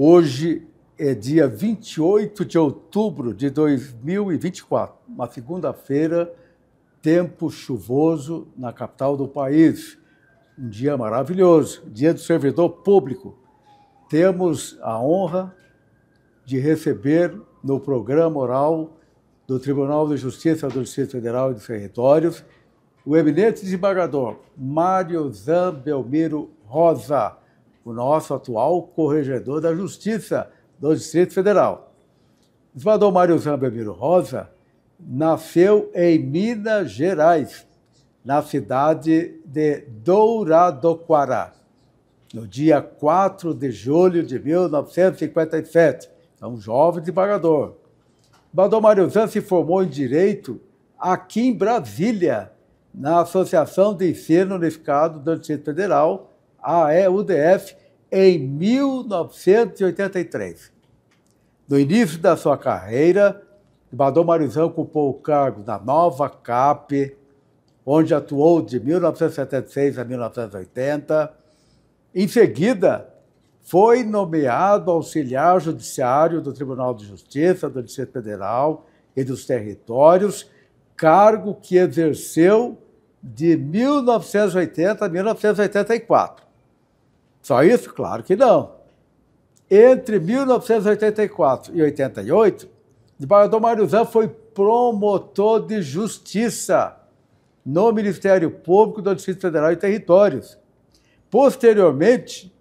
Hoje é dia 28 de outubro de 2024, uma segunda-feira, tempo chuvoso na capital do país. Um dia maravilhoso, dia do servidor público. Temos a honra de receber no programa oral do Tribunal de Justiça do Distrito Federal e dos Territórios o eminente desembargador Mariozan Belmiro Rosa, o nosso atual corregedor da Justiça do Distrito Federal. O desembargador Mariozan Belmiro Rosa nasceu em Minas Gerais, na cidade de Douradoquara, no dia 4 de julho de 1957. É um jovem desembargador. O desembargador Mariozan se formou em Direito aqui em Brasília, na Associação de Ensino Unificado do Distrito Federal, AEUDF, em 1983. No início da sua carreira, o desembargador Mariozan ocupou o cargo da Nova CAP, onde atuou de 1976 a 1980. Em seguida, foi nomeado auxiliar judiciário do Tribunal de Justiça do Distrito Federal e dos Territórios, cargo que exerceu de 1980 a 1984. Só isso? Claro que não. Entre 1984 e 88, o desembargador Mariozan foi promotor de justiça no Ministério Público do Distrito Federal e Territórios. Posteriormente,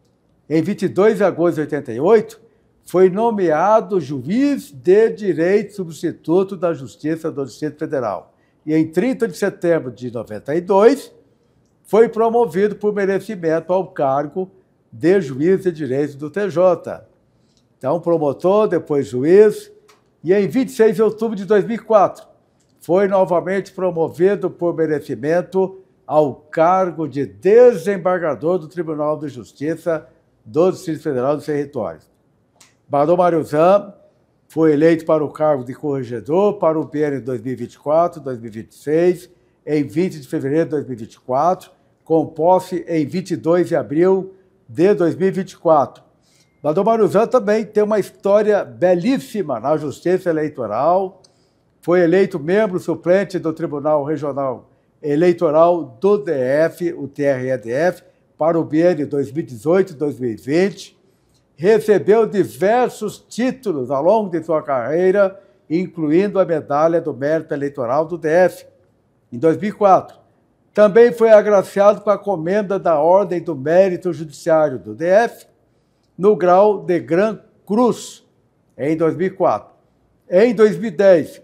em 22 de agosto de 88, foi nomeado juiz de direito substituto da Justiça do Distrito Federal. E em 30 de setembro de 92, foi promovido por merecimento ao cargo de juiz de direito do TJ. Então, promotor, depois juiz, e em 26 de outubro de 2004, foi novamente promovido por merecimento ao cargo de desembargador do Tribunal de Justiça do Distrito Federal e dos Territórios. O desembargador Mariozan foi eleito para o cargo de corregedor para o biênio 2024-2026, em 20 de fevereiro de 2024, com posse em 22 de abril de 2024. O desembargador Mariozan também tem uma história belíssima na Justiça Eleitoral. Foi eleito membro suplente do Tribunal Regional Eleitoral do DF, o TRE-DF, para o biênio 2018-2020. Recebeu diversos títulos ao longo de sua carreira, incluindo a Medalha do Mérito Eleitoral do DF, em 2004. Também foi agraciado com a Comenda da Ordem do Mérito Judiciário do DF, no grau de Gran Cruz, em 2004. Em 2010,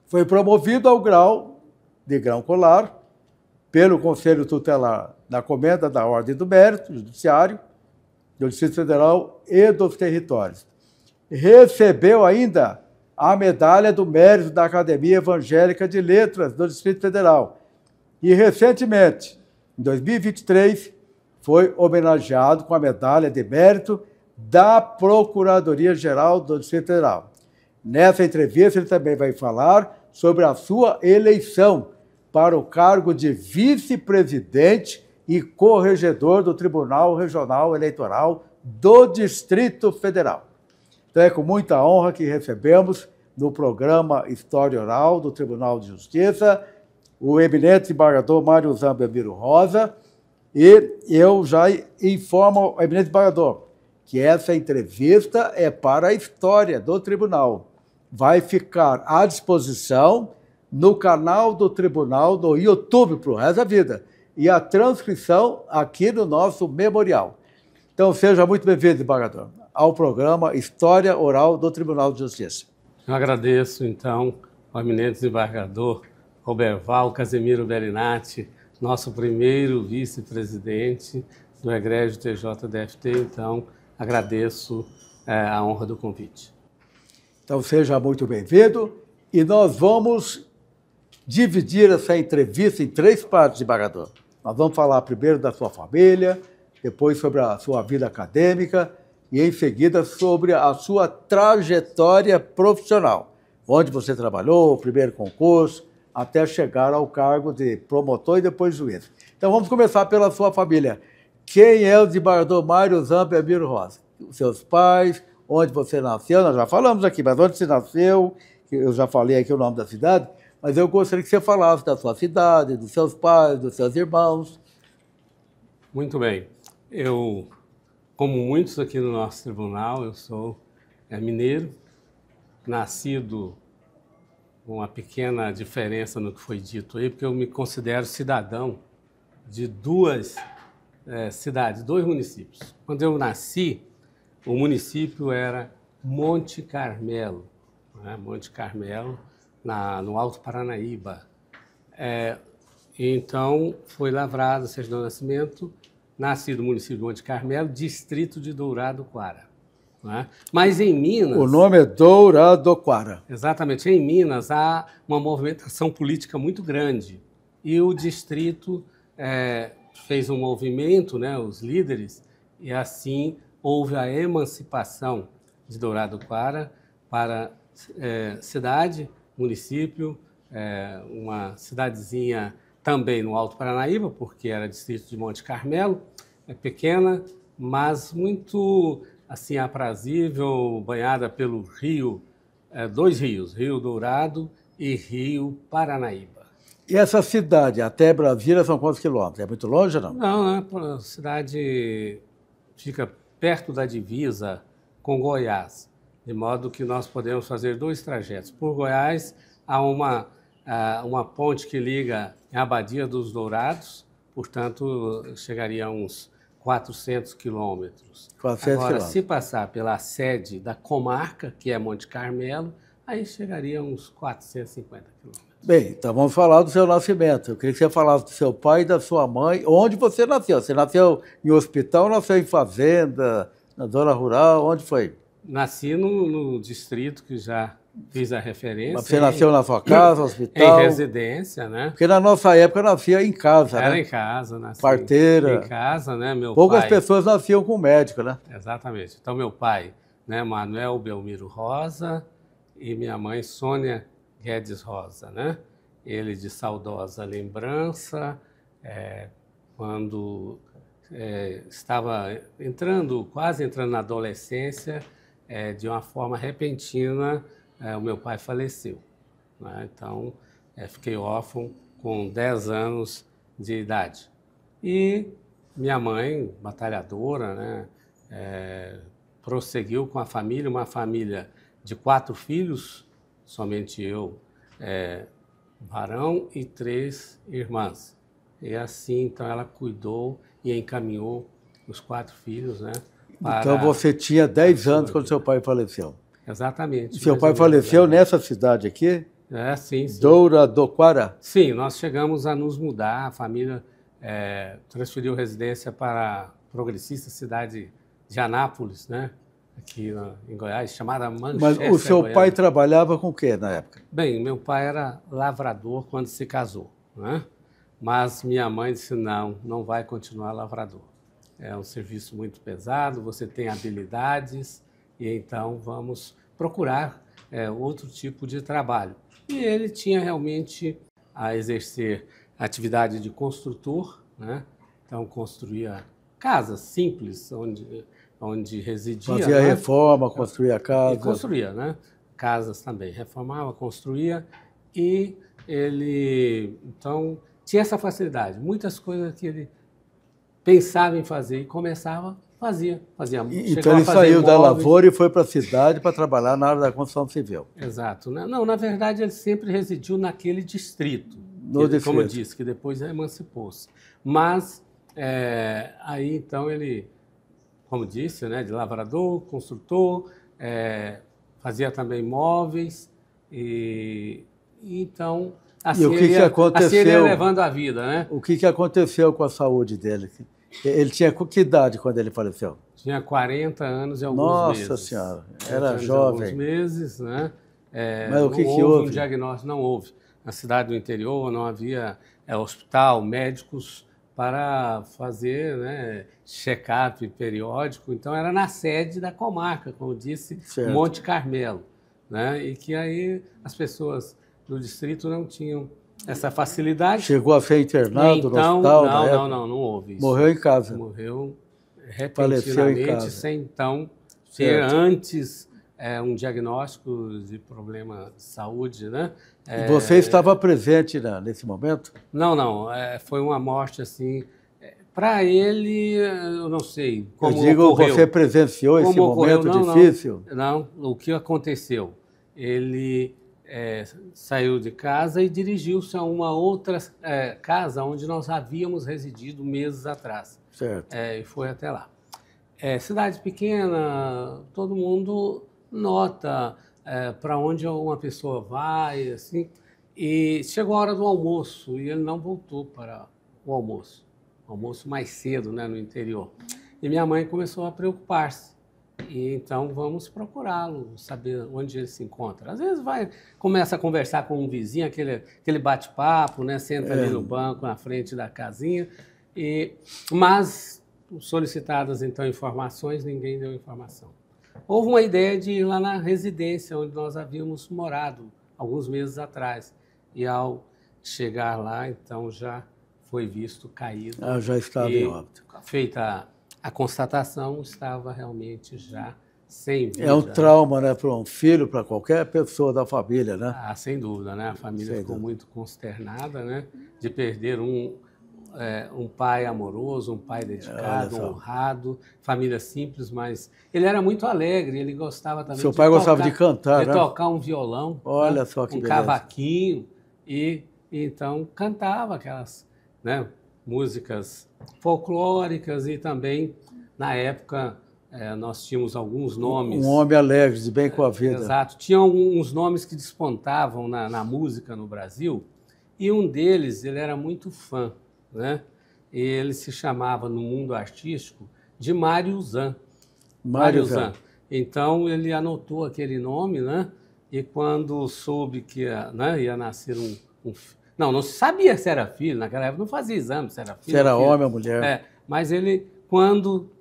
foi promovido ao grau de Grão Colar pelo Conselho Tutelar da Comenda da Ordem do Mérito Judiciário do Distrito Federal e dos Territórios. Recebeu ainda a Medalha do Mérito da Academia Evangélica de Letras do Distrito Federal. E, recentemente, em 2023, foi homenageado com a Medalha de Mérito da Procuradoria-Geral do Distrito Federal. Nessa entrevista, ele também vai falar sobre a sua eleição para o cargo de vice-presidente e corregedor do Tribunal Regional Eleitoral do Distrito Federal. Então é com muita honra que recebemos no programa História Oral do Tribunal de Justiça o eminente desembargador Mariozan Belmiro Rosa, e eu já informo ao eminente desembargador que essa entrevista é para a história do tribunal. Vai ficar à disposição no canal do tribunal do YouTube para o resto da vida. E a transcrição aqui no nosso memorial. Então, seja muito bem-vindo, desembargador, ao programa História Oral do Tribunal de Justiça. Eu agradeço, então, ao eminente desembargador Roberval Casemiro Bellinati, nosso primeiro vice-presidente do Egrégio TJDFT. Então, agradeço a honra do convite. Então, seja muito bem-vindo. E nós vamos dividir essa entrevista em 3 partes, desembargador. Nós vamos falar primeiro da sua família, depois sobre a sua vida acadêmica e, em seguida, sobre a sua trajetória profissional, onde você trabalhou, o primeiro concurso, até chegar ao cargo de promotor e depois juiz. Então, vamos começar pela sua família. Quem é o desembargador Mariozan Belmiro Rosa? os seus pais, onde você nasceu, nós já falamos aqui, mas onde você nasceu, eu já falei aqui o nome da cidade, mas eu gostaria que você falasse da sua cidade, dos seus pais, dos seus irmãos. Muito bem. Eu, como muitos aqui no nosso tribunal, eu sou mineiro, nascido com uma pequena diferença no que foi dito aí, porque eu me considero cidadão de duas cidades, dois municípios. Quando eu nasci, o município era Monte Carmelo, né? Monte Carmelo, no Alto Paranaíba. Então, foi lavrado a certidão de nascimento, nasci no município de Monte Carmelo, distrito de Douradoquara. Né? Mas em Minas... O nome é Douradoquara. Exatamente. Em Minas há uma movimentação política muito grande. E o distrito fez um movimento, né, os líderes, e assim houve a emancipação de Douradoquara para cidade, município, uma cidadezinha também no Alto Paranaíba, porque era distrito de Monte Carmelo, pequena, mas muito assim aprazível, banhada pelo rio, dois rios, Rio Dourado e Rio Paranaíba. E essa cidade, até Brasília, são quantos quilômetros? É muito longe ou não? Não, a cidade fica perto da divisa com Goiás, de modo que nós podemos fazer dois trajetos. Por Goiás, há uma ponte que liga a Abadia dos Dourados, portanto, chegaria a uns 400 quilômetros. 400 Agora, quilômetros. se passar pela sede da comarca, que é Monte Carmelo, aí chegaria a uns 450 quilômetros. Bem, então vamos falar do seu nascimento. Eu queria que você falasse do seu pai e da sua mãe. Onde você nasceu? Você nasceu em hospital ou nasceu em fazenda, na zona rural? Onde foi? Nasci no distrito que já fiz a referência. Mas você nasceu na sua casa, hospital? Em residência, né? Porque na nossa época nascia em casa, Era né? em casa, nasci Parteira. em casa, né? Meu Poucas pai... pessoas nasciam com médico, né? Exatamente. Então, meu pai, né, Manuel Belmiro Rosa, e minha mãe, Sônia Guedes Rosa, né? Ele de saudosa lembrança, quando estava quase entrando na adolescência, de uma forma repentina, o meu pai faleceu. Né? Então, fiquei órfão com 10 anos de idade. E minha mãe, batalhadora, né, prosseguiu com a família, uma família de 4 filhos, somente eu, varão, e 3 irmãs. E assim, então, ela cuidou e encaminhou os 4 filhos, né? Então você tinha 10 anos quando seu pai faleceu. Exatamente. Seu pai faleceu nessa cidade aqui? Sim. Douradoquara? Sim, nós chegamos a nos mudar, a família transferiu residência para a progressista cidade de Anápolis, né? Aqui em Goiás, chamada Manchester. Mas o seu pai trabalhava com o quê na época? Bem, meu pai era lavrador quando se casou, né? Mas minha mãe disse, não vai continuar lavrador. É um serviço muito pesado, você tem habilidades, e então vamos procurar outro tipo de trabalho. E ele tinha realmente a exercer a atividade de construtor, né? Então construía casas simples, onde residia. Fazia reforma, construía casa. E construía, né? Casas também. Reformava, construía, e ele, então, tinha essa facilidade. Muitas coisas que ele pensava em fazer e começava, fazia. Então ele saiu da lavoura e foi para a cidade para trabalhar na área da construção civil. Exato. Não, na verdade, ele sempre residiu naquele distrito. Como eu disse, que depois emancipou-se. Mas, aí, então, ele, como disse, né, de lavrador, construtor, fazia também móveis, e então, assim, assim ele ia levando a vida, né? O que aconteceu com a saúde dele? Ele tinha que idade quando ele faleceu? Tinha 40 anos e alguns meses. Nossa Senhora, era jovem. Alguns meses, né? Mas o que houve? Um diagnóstico, não houve. Na cidade do interior não havia hospital, médicos para fazer, né, check-up periódico. Então, era na sede da comarca, como disse, certo. Monte Carmelo. Né? E que aí as pessoas do distrito não tinham essa facilidade. Chegou a ser internado no hospital? Não houve isso. Morreu em casa? Morreu repentinamente, sem então ter antes um diagnóstico de problema de saúde, né? E você estava presente nesse momento? Não, foi uma morte assim. Para ele, eu não sei como eu digo, ocorreu. Você presenciou esse momento difícil? Não, o que aconteceu? Ele saiu de casa e dirigiu-se a uma outra casa onde nós havíamos residido meses atrás. Certo. E foi até lá. Cidade pequena, todo mundo nota para onde uma pessoa vai, assim. E chegou a hora do almoço e ele não voltou para o almoço. Almoço mais cedo, né, no interior. E minha mãe começou a preocupar-se. E então vamos procurá-lo, saber onde ele se encontra. Às vezes começa a conversar com um vizinho, aquele bate-papo, né, senta ali no banco, na frente da casinha. Mas solicitadas então informações, ninguém deu informação. Houve uma ideia de ir lá na residência onde nós havíamos morado alguns meses atrás. E ao chegar lá, então já foi visto caído. Já estava em óbito. Feita a constatação, estava realmente já sem vida. É um trauma, né, para um filho, para qualquer pessoa da família, né? Sem dúvida, né? A família ficou muito consternada, né, de perder um pai amoroso, um pai dedicado, honrado, família simples, mas ele era muito alegre, ele gostava também Seu pai gostava de cantar, de tocar um violão, olha só que beleza. Cavaquinho, e então cantava aquelas, né, músicas folclóricas e também, na época, nós tínhamos alguns nomes. Um homem alegre, de bem com a vida. Exato. Tinha alguns nomes que despontavam na música no Brasil e um deles, ele era muito fã, né? E ele se chamava, no mundo artístico, de Mário Zan. Mário Zan. Então, ele anotou aquele nome, né? E quando soube que ia nascer não se sabia se era filho, naquela época não fazia exame se era filho. Se era homem ou mulher. Mas ele, quando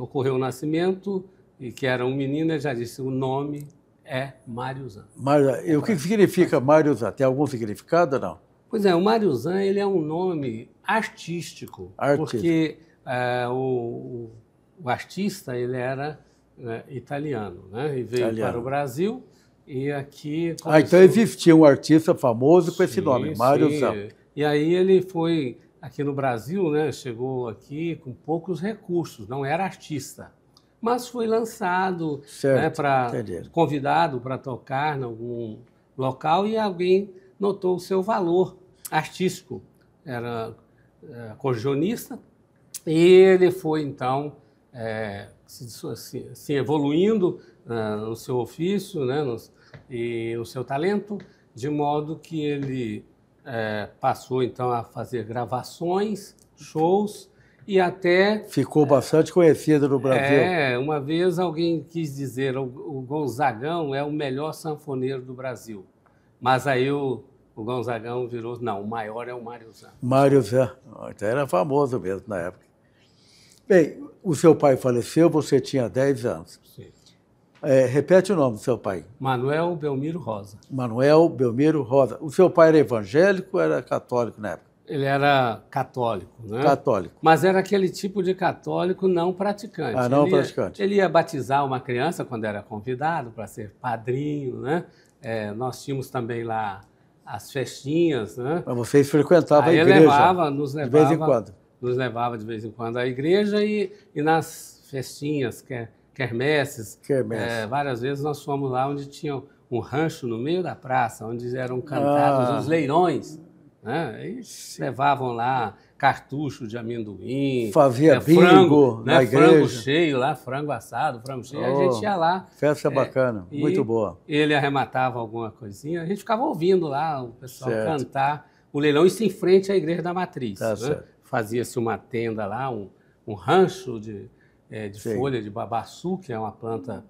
ocorreu o nascimento, e que era um menino, ele já disse, o nome é Mário Zan. E o que significa Mário Zan? Tem algum significado ou não? Pois é, o Mário Zan, ele é um nome artístico. Porque o artista, ele era italiano, né? E veio para o Brasil. E aqui começou... então existia um artista famoso com esse nome, Mário Zan. E aí ele foi aqui no Brasil, né? Chegou aqui com poucos recursos, não era artista, mas foi lançado, né, convidado para tocar em algum local e alguém notou o seu valor artístico, era acordeonista, e ele foi então se evoluindo no seu ofício, né, e no seu talento, de modo que ele passou então a fazer gravações, shows e até... Ficou bastante conhecido no Brasil. Uma vez alguém quis dizer o Gonzagão é o melhor sanfoneiro do Brasil, mas aí o Gonzagão virou, não, o maior é o Mário Zan. Mário Zan, então era famoso mesmo na época. Bem, o seu pai faleceu, você tinha 10 anos. Sim. Repete o nome do seu pai. Manuel Belmiro Rosa. Manuel Belmiro Rosa. O seu pai era evangélico ou era católico na época? Ele era católico, né? Católico. Mas era aquele tipo de católico não praticante. Praticante. Ele ia batizar uma criança quando era convidado para ser padrinho, né? Nós tínhamos também lá as festinhas, né? Mas vocês frequentavam a igreja? Nos levava de vez em quando à igreja e nas festinhas, quermesses. Várias vezes nós fomos lá onde tinha um rancho no meio da praça, onde eram cantados os leilões, né? E levavam lá cartucho de amendoim. Fazia bingo frango, na igreja. Frango cheio lá, frango assado, frango cheio. A gente ia lá. Festa bacana, muito boa. Ele arrematava alguma coisinha. A gente ficava ouvindo lá o pessoal cantar o leilão, isso em frente à Igreja da Matriz. Né? Fazia-se uma tenda lá, um rancho de folha de babaçu, que é uma planta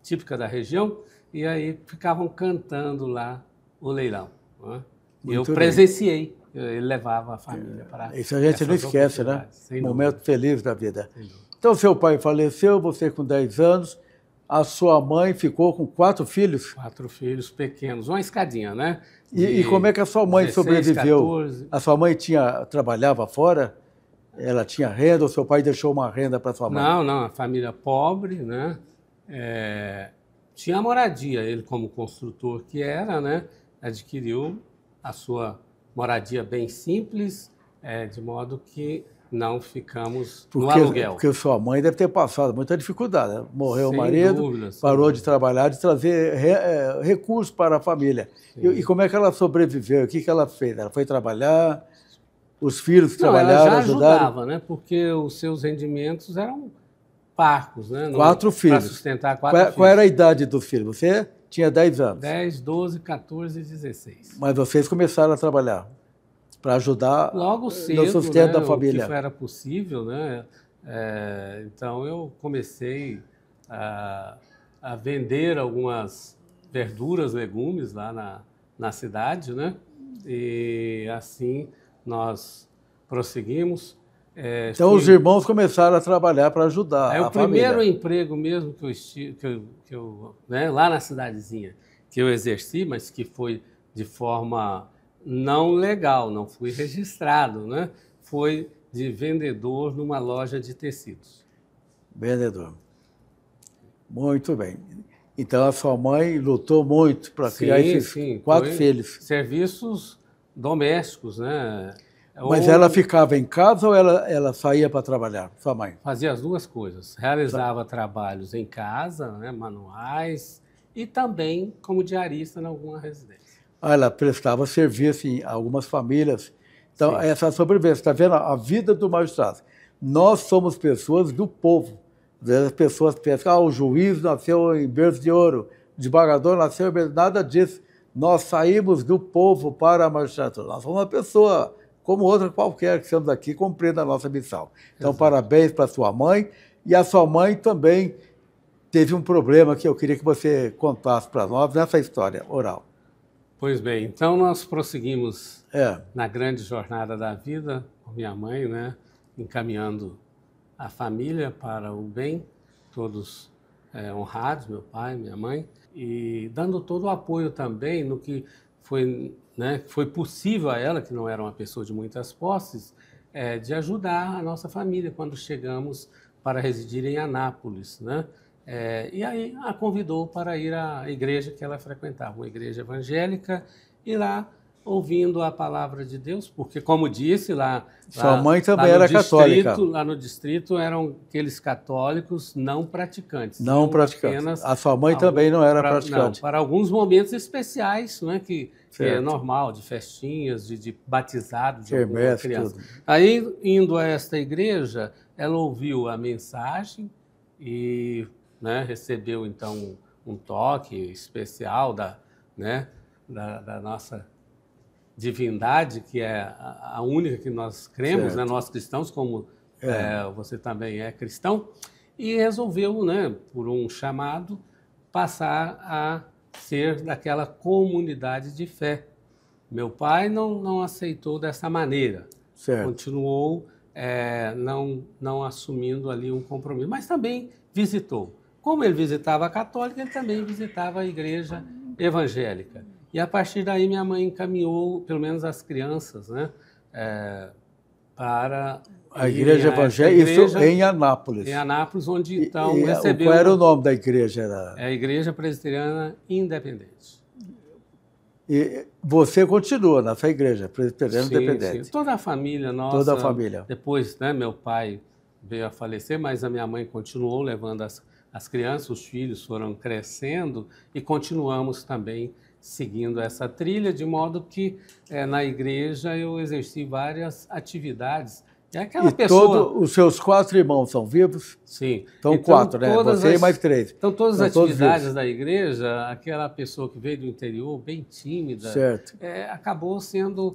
típica da região, e aí ficavam cantando lá o leilão. Né? E eu presenciei, ele levava a família para... Isso a gente não esquece, né? Momento feliz da vida. Então, seu pai faleceu, você com 10 anos, a sua mãe ficou com 4 filhos? 4 filhos pequenos, uma escadinha, né? E como é que a sua mãe 16, sobreviveu? 14. A sua mãe trabalhava fora? Ela tinha renda ou seu pai deixou uma renda para sua mãe? Não, não, a família pobre, né? Tinha moradia. Ele, como construtor que era, né? Adquiriu a sua moradia bem simples, de modo que não ficamos no aluguel. Porque sua mãe deve ter passado muita dificuldade, né? Morreu o marido, dúvida, parou de trabalhar, de trazer recursos para a família. E como é que ela sobreviveu? O que ela fez? Ela foi trabalhar? Os filhos que trabalharam, ela já ajudaram? ajudava, né? Porque os seus rendimentos eram parcos, né? 4 filhos. Para sustentar 4 filhos. Qual era a idade dos filhos? Você tinha 10 anos. 10, 12, 14 e 16. Mas vocês começaram a trabalhar para ajudar logo cedo, no sustento, né, da família. O que era possível, né? Então eu comecei a vender algumas verduras, legumes lá na cidade, né? E assim nós prosseguimos. Então os irmãos começaram a trabalhar para ajudar a família. O primeiro emprego mesmo que eu né, lá na cidadezinha, que eu exerci, mas que foi de forma não legal, não fui registrado, né? Foi de vendedor numa loja de tecidos. Vendedor. Muito bem. Então a sua mãe lutou muito para criar esses 4 filhos. Serviços domésticos, né? Mas ela ficava em casa ou ela saía para trabalhar, sua mãe? Fazia as duas coisas. Realizava trabalhos em casa, né, manuais, e também como diarista em alguma residência. Ela prestava serviço em algumas famílias. Então, essa sobrevivência, está vendo a vida do magistrado? Nós somos pessoas do povo. As pessoas pensam, o juiz nasceu em berço de ouro, o desembargador nasceu em berço... Nada disso. Nós saímos do povo para a magistratura. Nós somos uma pessoa como outra qualquer que estamos aqui, cumprindo a nossa missão. Então, parabéns para sua mãe. E a sua mãe também teve um problema que eu queria que você contasse para nós nessa história oral. Pois bem, então nós prosseguimos na grande jornada da vida com minha mãe, né, encaminhando a família para o bem, todos honrados, meu pai, minha mãe, e dando todo o apoio também no que foi, né, foi possível a ela, que não era uma pessoa de muitas posses, de ajudar a nossa família quando chegamos para residir em Anápolis, né? E aí a convidou para ir à igreja que ela frequentava, uma igreja evangélica, e lá ouvindo a palavra de Deus, porque, como disse, sua mãe também era católica. Lá no distrito eram aqueles católicos não praticantes. Não praticantes. A sua mãe também não era praticante. Não, para alguns momentos especiais, né, que é normal, de festinhas, de batizado de alguma criança. Tudo. Aí, indo a esta igreja, ela ouviu a mensagem e... né, recebeu então um toque especial da nossa divindade, que é a única que nós cremos, né, nós cristãos, como você também é cristão, e resolveu, né, por um chamado, passar a ser daquela comunidade de fé. Meu pai não aceitou dessa maneira, continuou não assumindo ali um compromisso, mas também visitou. Como ele visitava a católica, ele também visitava a igreja evangélica. E a partir daí minha mãe encaminhou, pelo menos as crianças, né, para a igreja evangélica, isso em Anápolis. Em Anápolis, onde então recebeu... Qual era o nome da igreja? É a Igreja Presbiteriana Independente. E você continua nessa igreja Presbiteriana Independente? Sim, toda a família nossa. Toda a família. Depois, né, meu pai veio a falecer, mas a minha mãe continuou levando as crianças, os filhos foram crescendo e continuamos também seguindo essa trilha, de modo que na igreja eu exerci várias atividades. É aquela pessoa... todos os seus 4 irmãos são vivos? Sim. Então 4, né? Você e mais 3. Então todas as atividades da igreja, aquela pessoa que veio do interior, bem tímida, acabou sendo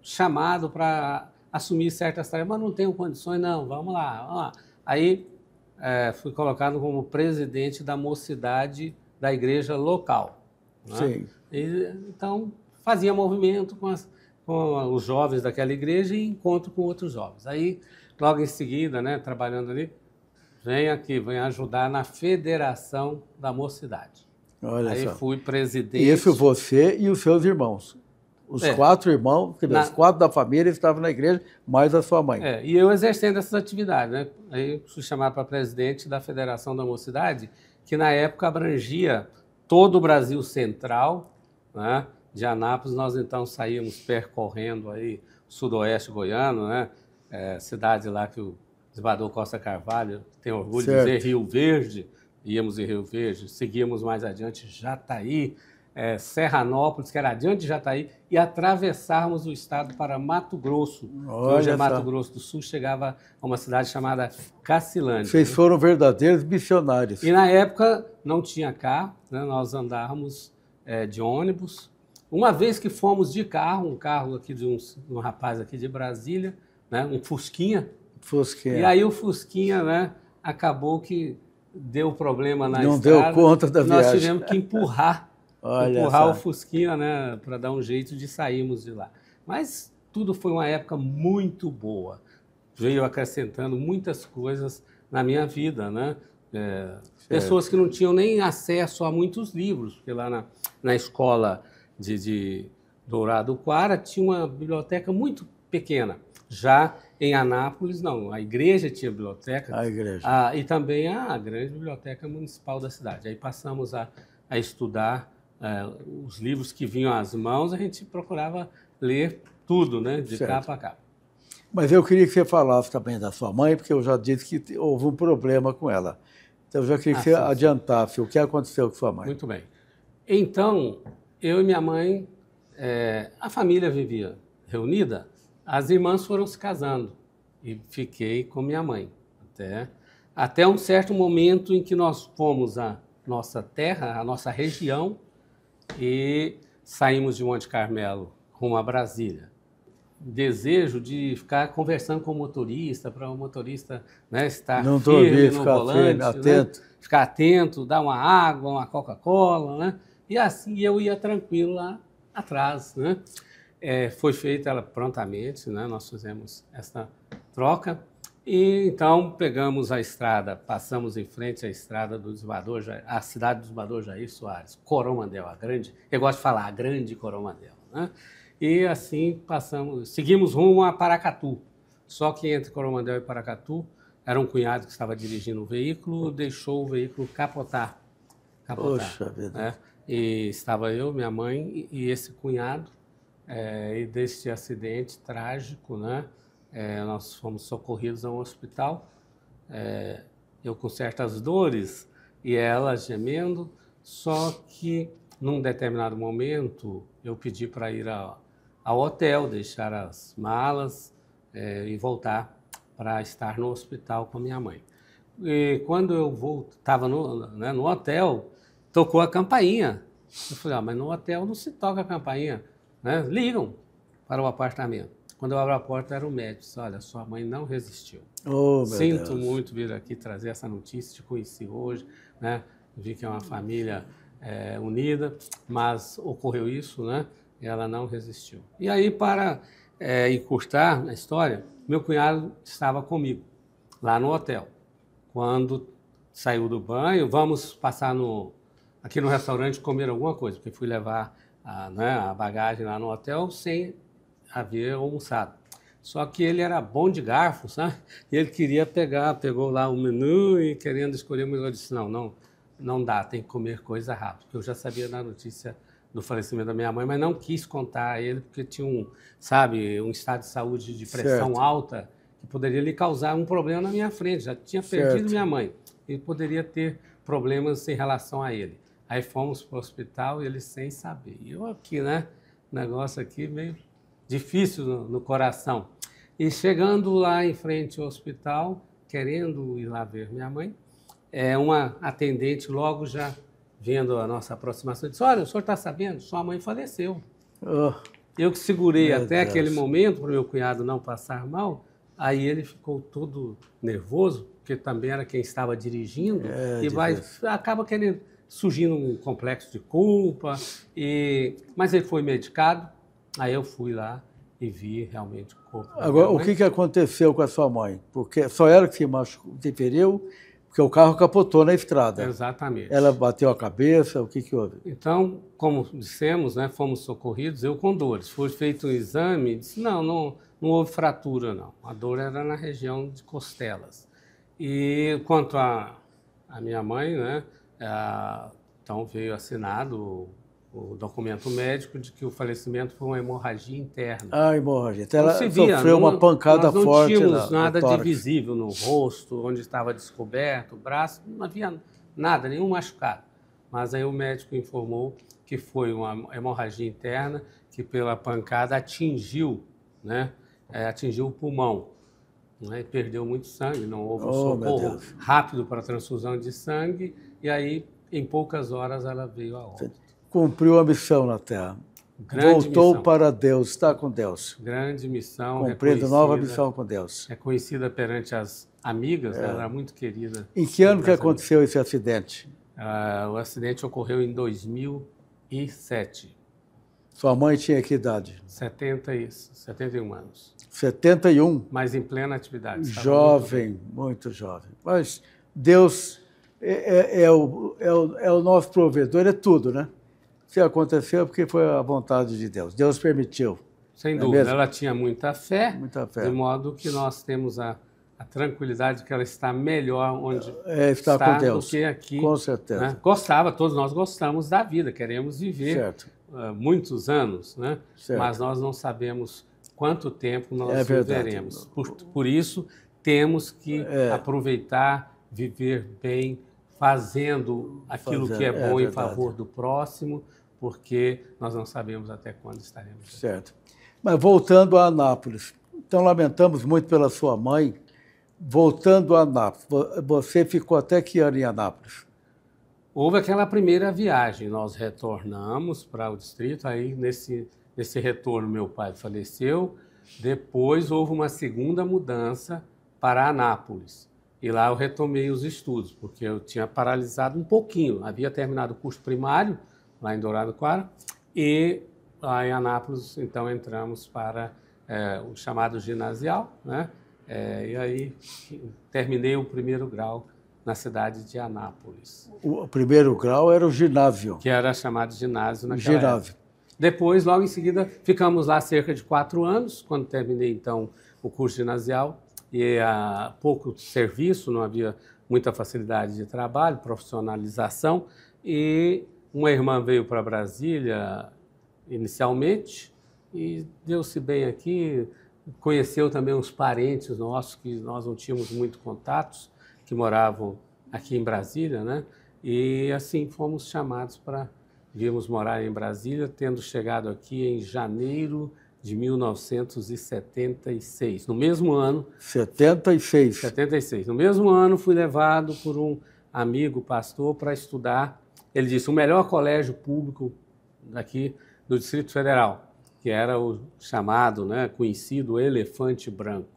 chamado para assumir certas tarefas, mas não tenho condições, não, vamos lá. Aí fui colocado como presidente da mocidade da igreja local. Né? Sim. Então, fazia movimento com os jovens daquela igreja e encontro com outros jovens. Aí, logo em seguida, né, trabalhando ali, vem ajudar na federação da mocidade. Olha aí só. Fui presidente. Isso você e os seus irmãos. Os 4 irmãos, os 4 da família estavam na igreja, mais a sua mãe. E eu exercendo essas atividades, né? Aí fui chamado para presidente da Federação da Mocidade, que na época abrangia todo o Brasil Central, né? De Anápolis, nós então saímos percorrendo aí o sudoeste goiano, né? Cidade lá que o desembargador Costa Carvalho tem orgulho de dizer, Rio Verde, íamos em Rio Verde, seguíamos mais adiante Jataí, Serranópolis, que era adiante de Jataí, e atravessarmos o estado para Mato Grosso, que hoje é Mato Grosso do Sul, chegava a uma cidade chamada Cacilândia. Vocês foram verdadeiros missionários. E na época não tinha carro, né? Nós andávamos de ônibus. Uma vez que fomos de carro, um carro aqui de um rapaz aqui de Brasília, né? Um Fusquinha. E aí o Fusquinha, né? Acabou que deu problema na estrada. Não deu conta da viagem. Nós tivemos que empurrar o Fusquinha, né, para dar um jeito de sairmos de lá. Mas tudo foi uma época muito boa. Veio acrescentando muitas coisas na minha vida, né? Pessoas que não tinham nem acesso a muitos livros, porque lá na escola de Dourado Quara tinha uma biblioteca muito pequena. Já em Anápolis, não. A igreja tinha biblioteca. A igreja. E também a grande biblioteca municipal da cidade. Aí passamos a estudar os livros que vinham às mãos, a gente procurava ler tudo, né, de capa a capa. Mas eu queria que você falasse também da sua mãe, porque eu já disse que houve um problema com ela. Então eu já queria que você adiantasse o que aconteceu com sua mãe. Muito bem. Então, eu e minha mãe, a família vivia reunida, as irmãs foram se casando e fiquei com minha mãe. Até um certo momento em que nós fomos à nossa terra, à nossa região, e saímos de Monte Carmelo rumo a Brasília. Desejo de ficar conversando com o motorista, para o motorista, né, estar firme no volante, atento. Né, ficar atento, dar uma água, uma Coca-Cola, né, e assim eu ia tranquilo lá atrás. Né. Foi feita ela prontamente, né, nós fizemos essa troca. E então pegamos a estrada, passamos em frente à estrada do desembargador, a cidade do desembargador Jair Soares, Coromandel, eu gosto de falar, a grande Coromandel, né? E assim seguimos rumo a Paracatu. Só que entre Coromandel e Paracatu era um cunhado que estava dirigindo o veículo, deixou o veículo capotar. Poxa vida. Né? E estava eu, minha mãe e esse cunhado, e deste acidente trágico, né? Nós fomos socorridos a um hospital, eu com certas dores e ela gemendo, só que num determinado momento eu pedi para ir ao hotel, deixar as malas e voltar para estar no hospital com a minha mãe. E quando eu estava no hotel, tocou a campainha. Eu falei, mas no hotel não se toca a campainha, né? Ligam para o apartamento. Quando eu abro a porta, era o médico. Disse, olha, sua mãe não resistiu. Sinto muito vir aqui trazer essa notícia, te conheci hoje, né? Vi que é uma família unida, mas ocorreu isso, né? E ela não resistiu. E aí, para encurtar a história, meu cunhado estava comigo, lá no hotel. Quando saiu do banho, vamos passar aqui no restaurante comer alguma coisa, porque fui levar a bagagem lá no hotel sem haver almoçado. Só que ele era bom de garfo, sabe? E ele queria pegou lá o menu e querendo escolher o melhor. Eu disse, não dá, tem que comer coisa rápido. Porque eu já sabia da notícia do falecimento da minha mãe, mas não quis contar a ele, porque tinha um estado de saúde de pressão alta, que poderia lhe causar um problema na minha frente. Já tinha perdido minha mãe. E poderia ter problemas em relação a ele. Aí fomos para o hospital e ele sem saber. E eu aqui, né? Negócio aqui meio difícil no coração. E chegando lá em frente ao hospital, querendo ir lá ver minha mãe, uma atendente logo já vendo a nossa aproximação, disse, olha, o senhor está sabendo? Sua mãe faleceu. Eu que segurei até aquele momento para o meu cunhado não passar mal, aí ele ficou todo nervoso, porque também era quem estava dirigindo, acaba surgindo um complexo de culpa, mas ele foi medicado. Aí eu fui lá e vi realmente o corpo. Agora, o que aconteceu com a sua mãe? Porque só ela que se feriu, Porque o carro capotou na estrada. Exatamente. Ela bateu a cabeça, o que houve? Então, como dissemos, né, fomos socorridos, eu com dores. Foi feito um exame, disse, não houve fratura, não. A dor era na região de costelas. E quanto a minha mãe, né, então veio assinado o documento médico de que o falecimento foi uma hemorragia interna. Ah, hemorragia. Então ela via, sofreu uma pancada forte. Nós não tínhamos nada de visível no rosto, onde estava descoberto, o braço, não havia nada, nenhum machucado. Mas aí o médico informou que foi uma hemorragia interna que pela pancada atingiu, né, atingiu o pulmão. Né, perdeu muito sangue, não houve um socorro rápido para a transfusão de sangue, e aí, em poucas horas, ela veio a óbito. Cumpriu a missão na Terra. Voltou para Deus, está com Deus. Grande missão. Cumprindo nova missão com Deus. Reconhecida perante as amigas, ela era muito querida. Em que ano que aconteceu esse acidente? O acidente ocorreu em 2007. Sua mãe tinha que idade? 71 anos. 71? Mas em plena atividade. Jovem, muito jovem. Mas Deus é o nosso provedor, é tudo, né? Se aconteceu, porque foi a vontade de Deus. Deus permitiu. Sem dúvida. Ela tinha muita fé, de modo que nós temos a tranquilidade de que ela está melhor onde está com Deus, do que aqui. Com certeza. Né? Todos nós gostamos da vida, queremos viver muitos anos, né? Mas nós não sabemos quanto tempo nós viveremos. Por isso, temos que aproveitar, viver bem, fazendo aquilo que é bom em favor do próximo, porque nós não sabemos até quando estaremos. Certo. Mas voltando a Anápolis, então lamentamos muito pela sua mãe. Voltando a Anápolis, você ficou até que ano em Anápolis? Houve aquela primeira viagem, nós retornamos para o distrito, aí nesse retorno meu pai faleceu, depois houve uma segunda mudança para Anápolis. E lá eu retomei os estudos, porque eu tinha paralisado um pouquinho. Havia terminado o curso primário, lá em Dourado Coara, e lá em Anápolis, então, entramos para o chamado ginasial, né? E aí terminei o primeiro grau na cidade de Anápolis. O primeiro grau era o ginásio. Que era chamado ginásio naquela época. Depois, logo em seguida, ficamos lá cerca de 4 anos, quando terminei, então, o curso ginasial. E pouco serviço, não havia muita facilidade de trabalho, profissionalização. E uma irmã veio para Brasília inicialmente e deu-se bem aqui, conheceu também uns parentes nossos que nós não tínhamos muito contatos, que moravam aqui em Brasília, né? E assim fomos chamados para virmos morar em Brasília, tendo chegado aqui em janeiro de 1976. No mesmo ano... 76. 76. No mesmo ano, fui levado por um amigo pastor para estudar. Ele disse, o melhor colégio público daqui do Distrito Federal, que era o chamado, né, conhecido Elefante Branco.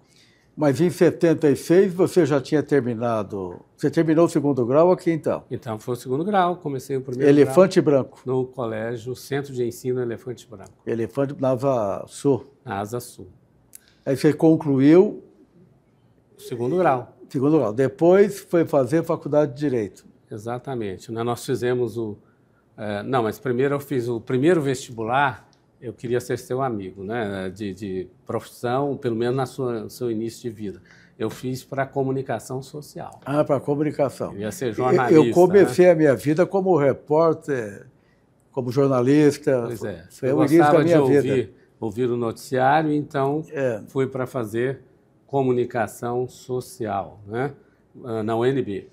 Mas em 76 você já tinha terminado... Você terminou o segundo grau aqui, então? Então, foi o segundo grau, comecei o primeiro Elefante Branco. No colégio Centro de Ensino Elefante Branco. Elefante na Asa Sul. Na Asa Sul. Aí você concluiu... Segundo grau. Segundo grau. Depois foi fazer faculdade de Direito. Exatamente. Nós fizemos não, mas primeiro eu fiz o primeiro vestibular. Eu queria ser seu amigo, né? De profissão, pelo menos no seu início de vida. Eu fiz para comunicação social. Ah, para comunicação. Eu ia ser jornalista. Eu comecei, né, a minha vida como repórter, como jornalista. Pois é. Foi o início da minha vida. Ouvir o noticiário, então fui para fazer comunicação social, né? Na UNB.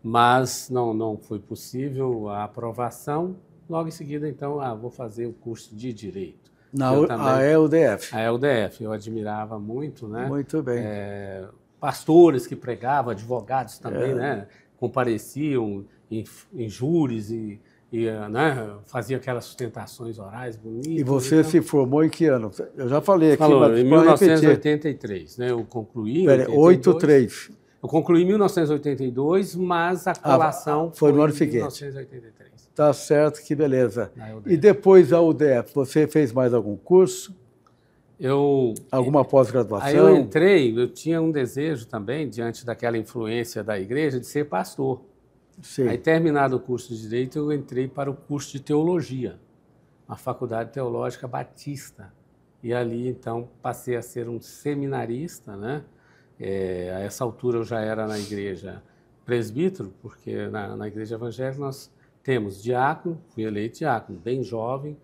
Mas não foi possível a aprovação. Logo em seguida, então, vou fazer o curso de Direito. A EUDF. A EUDF, eu admirava muito, né? Muito bem. Pastores que pregavam, advogados também, né? Compareciam em júris e né? Faziam aquelas sustentações orais bonitas. E você se formou em que ano? Eu já falei aqui, mas em 1983, né? Eu concluí em 83. Eu concluí em 1982, mas a colação foi no ano em seguinte. 1983. Tá certo, que beleza. E depois da UDF, você fez mais algum curso? Alguma Aí pós-graduação? eu entrei, eu tinha um desejo também, diante daquela influência da igreja, de ser pastor. Sim. Aí, terminado o curso de Direito, eu entrei para o curso de Teologia, na Faculdade Teológica Batista. E ali, então, passei a ser um seminarista, né? A essa altura eu já era na igreja presbítero, porque na igreja evangélica nós temos diácono, fui eleito diácono, bem jovem,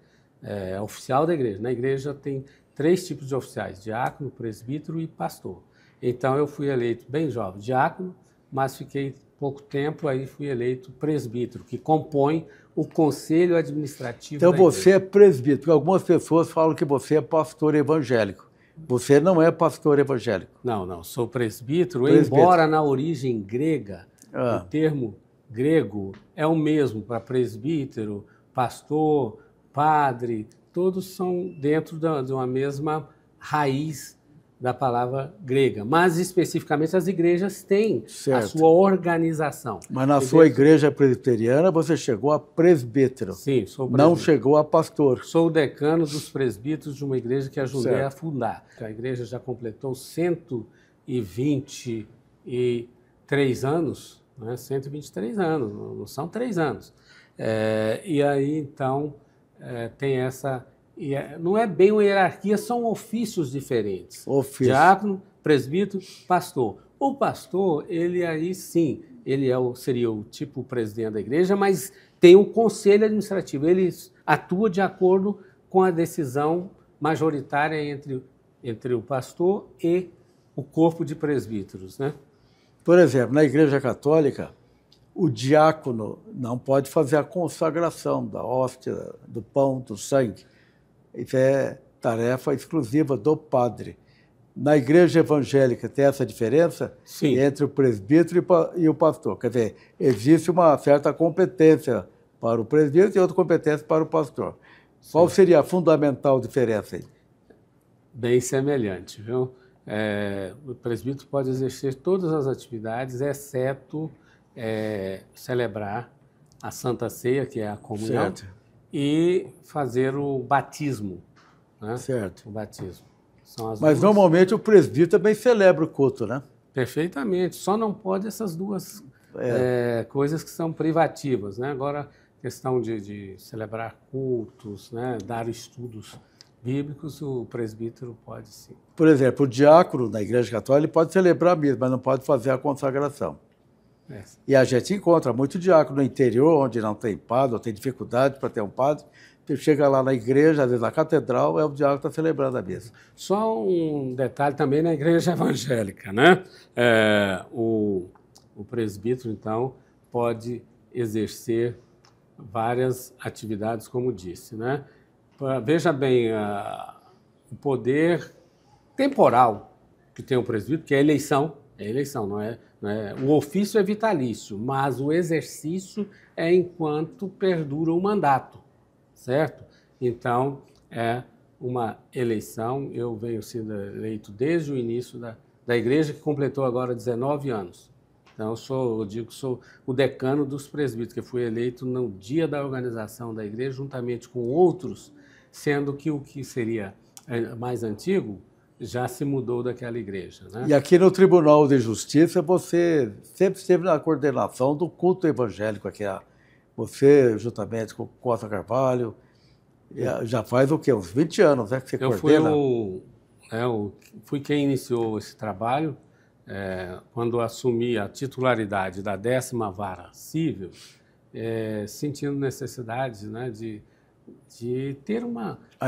oficial da igreja. Na igreja tem 3 tipos de oficiais, diácono, presbítero e pastor. Então eu fui eleito bem jovem, diácono, mas fiquei pouco tempo, aí fui eleito presbítero, que compõe o conselho administrativo Então da você igreja. é presbítero, porque algumas pessoas falam que você é pastor evangélico. Você não é pastor evangélico. Não, sou presbítero, Presbítero. embora na origem grega, Ah. o termo grego é o mesmo para presbítero, pastor, padre, todos são dentro de uma mesma raiz da palavra grega. Mas, especificamente, as igrejas têm a Certo. sua organização. Mas na sua igreja presbiteriana você chegou a presbítero. Sim, sou presbítero. Não chegou a pastor. Sou o decano dos presbíteros de uma igreja que ajudei Certo. a fundar. A igreja já completou 123 anos, né? 123 anos, não são 3 anos. E aí, então, tem essa... não é bem uma hierarquia, são ofícios diferentes. Ofício. Diácono, presbítero, pastor. O pastor, ele aí sim, ele seria o tipo presidente da igreja, mas tem um conselho administrativo. Ele atua de acordo com a decisão majoritária entre o pastor e o corpo de presbíteros, né? Por exemplo, na Igreja Católica, o diácono não pode fazer a consagração da hóstia, do pão, do sangue. Isso é tarefa exclusiva do padre. Na igreja evangélica tem essa diferença? Sim. Entre o presbítero e o pastor. Quer dizer, existe uma certa competência para o presbítero e outra competência para o pastor. Sim. Qual seria a fundamental diferença aí? Bem semelhante, viu? O presbítero pode exercer todas as atividades, exceto celebrar a Santa Ceia, que é a comunhão. Certo. E fazer o batismo, né? Certo. O batismo. Mas normalmente o presbítero também celebra o culto, né? Perfeitamente. Só não pode essas duas coisas que são privativas, né? Agora, questão de celebrar cultos, né? Dar estudos bíblicos, o presbítero pode sim. Por exemplo, o diácono na Igreja Católica ele pode celebrar a missa, mas não pode fazer a consagração. E a gente encontra muito diácono no interior, onde não tem padre, ou tem dificuldade para ter um padre. Você chega lá na igreja, às vezes na catedral, o diácono está celebrando a missa. Só um detalhe também na igreja evangélica, né? O presbítero, então, pode exercer várias atividades, como disse, né? Veja bem, o poder temporal que tem o presbítero, que é a eleição, não é? O ofício é vitalício, mas o exercício é enquanto perdura o mandato, certo? Então, é uma eleição. Eu venho sendo eleito desde o início da igreja, que completou agora 19 anos. Então, eu digo que sou o decano dos presbíteros, que fui eleito no dia da organização da igreja, juntamente com outros, sendo que o que seria mais antigo já se mudou daquela igreja, né? E aqui no Tribunal de Justiça, você sempre esteve na coordenação do culto evangélico aqui. Você, juntamente com Costa Carvalho, já faz o quê? Uns 20 anos, né, que você coordena? Fui quem iniciou esse trabalho. Quando assumi a titularidade da 10ª Vara Civil, sentindo necessidade, né, de ter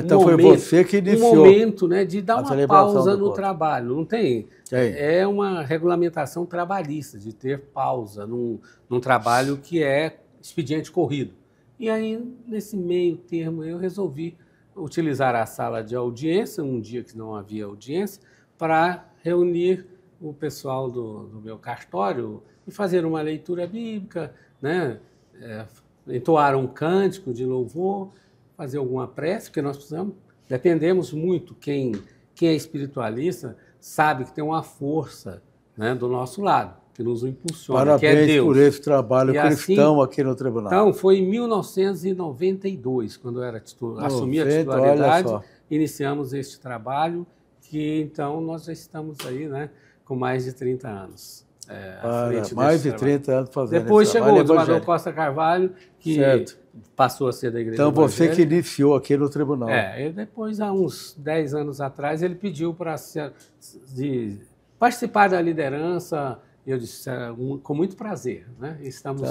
então foi você que iniciou um momento, né, de dar uma pausa no culto. trabalho. Não tem. É uma regulamentação trabalhista, de ter pausa num trabalho que é expediente corrido. E aí, nesse meio termo, eu resolvi utilizar a sala de audiência, um dia que não havia audiência, para reunir o pessoal do meu cartório e fazer uma leitura bíblica, né, entoar um cântico de louvor, fazer alguma prece, porque nós dependemos muito, quem é espiritualista sabe que tem uma força, né, do nosso lado, que nos impulsiona, Parabéns, que é Deus. Por esse trabalho cristão assim, aqui no tribunal. Então, foi em 1992, quando eu assumi a titularidade iniciamos este trabalho, que então nós já estamos aí, né, com mais de 30 anos. Mais de 30 anos fazendo Depois chegou o Domador evangélico. Costa Carvalho, que passou a ser da Igreja Então você Evangélica. que iniciou aqui no tribunal. E depois, há uns 10 anos atrás, ele pediu para participar da liderança. E eu disse, com muito prazer, né? Estamos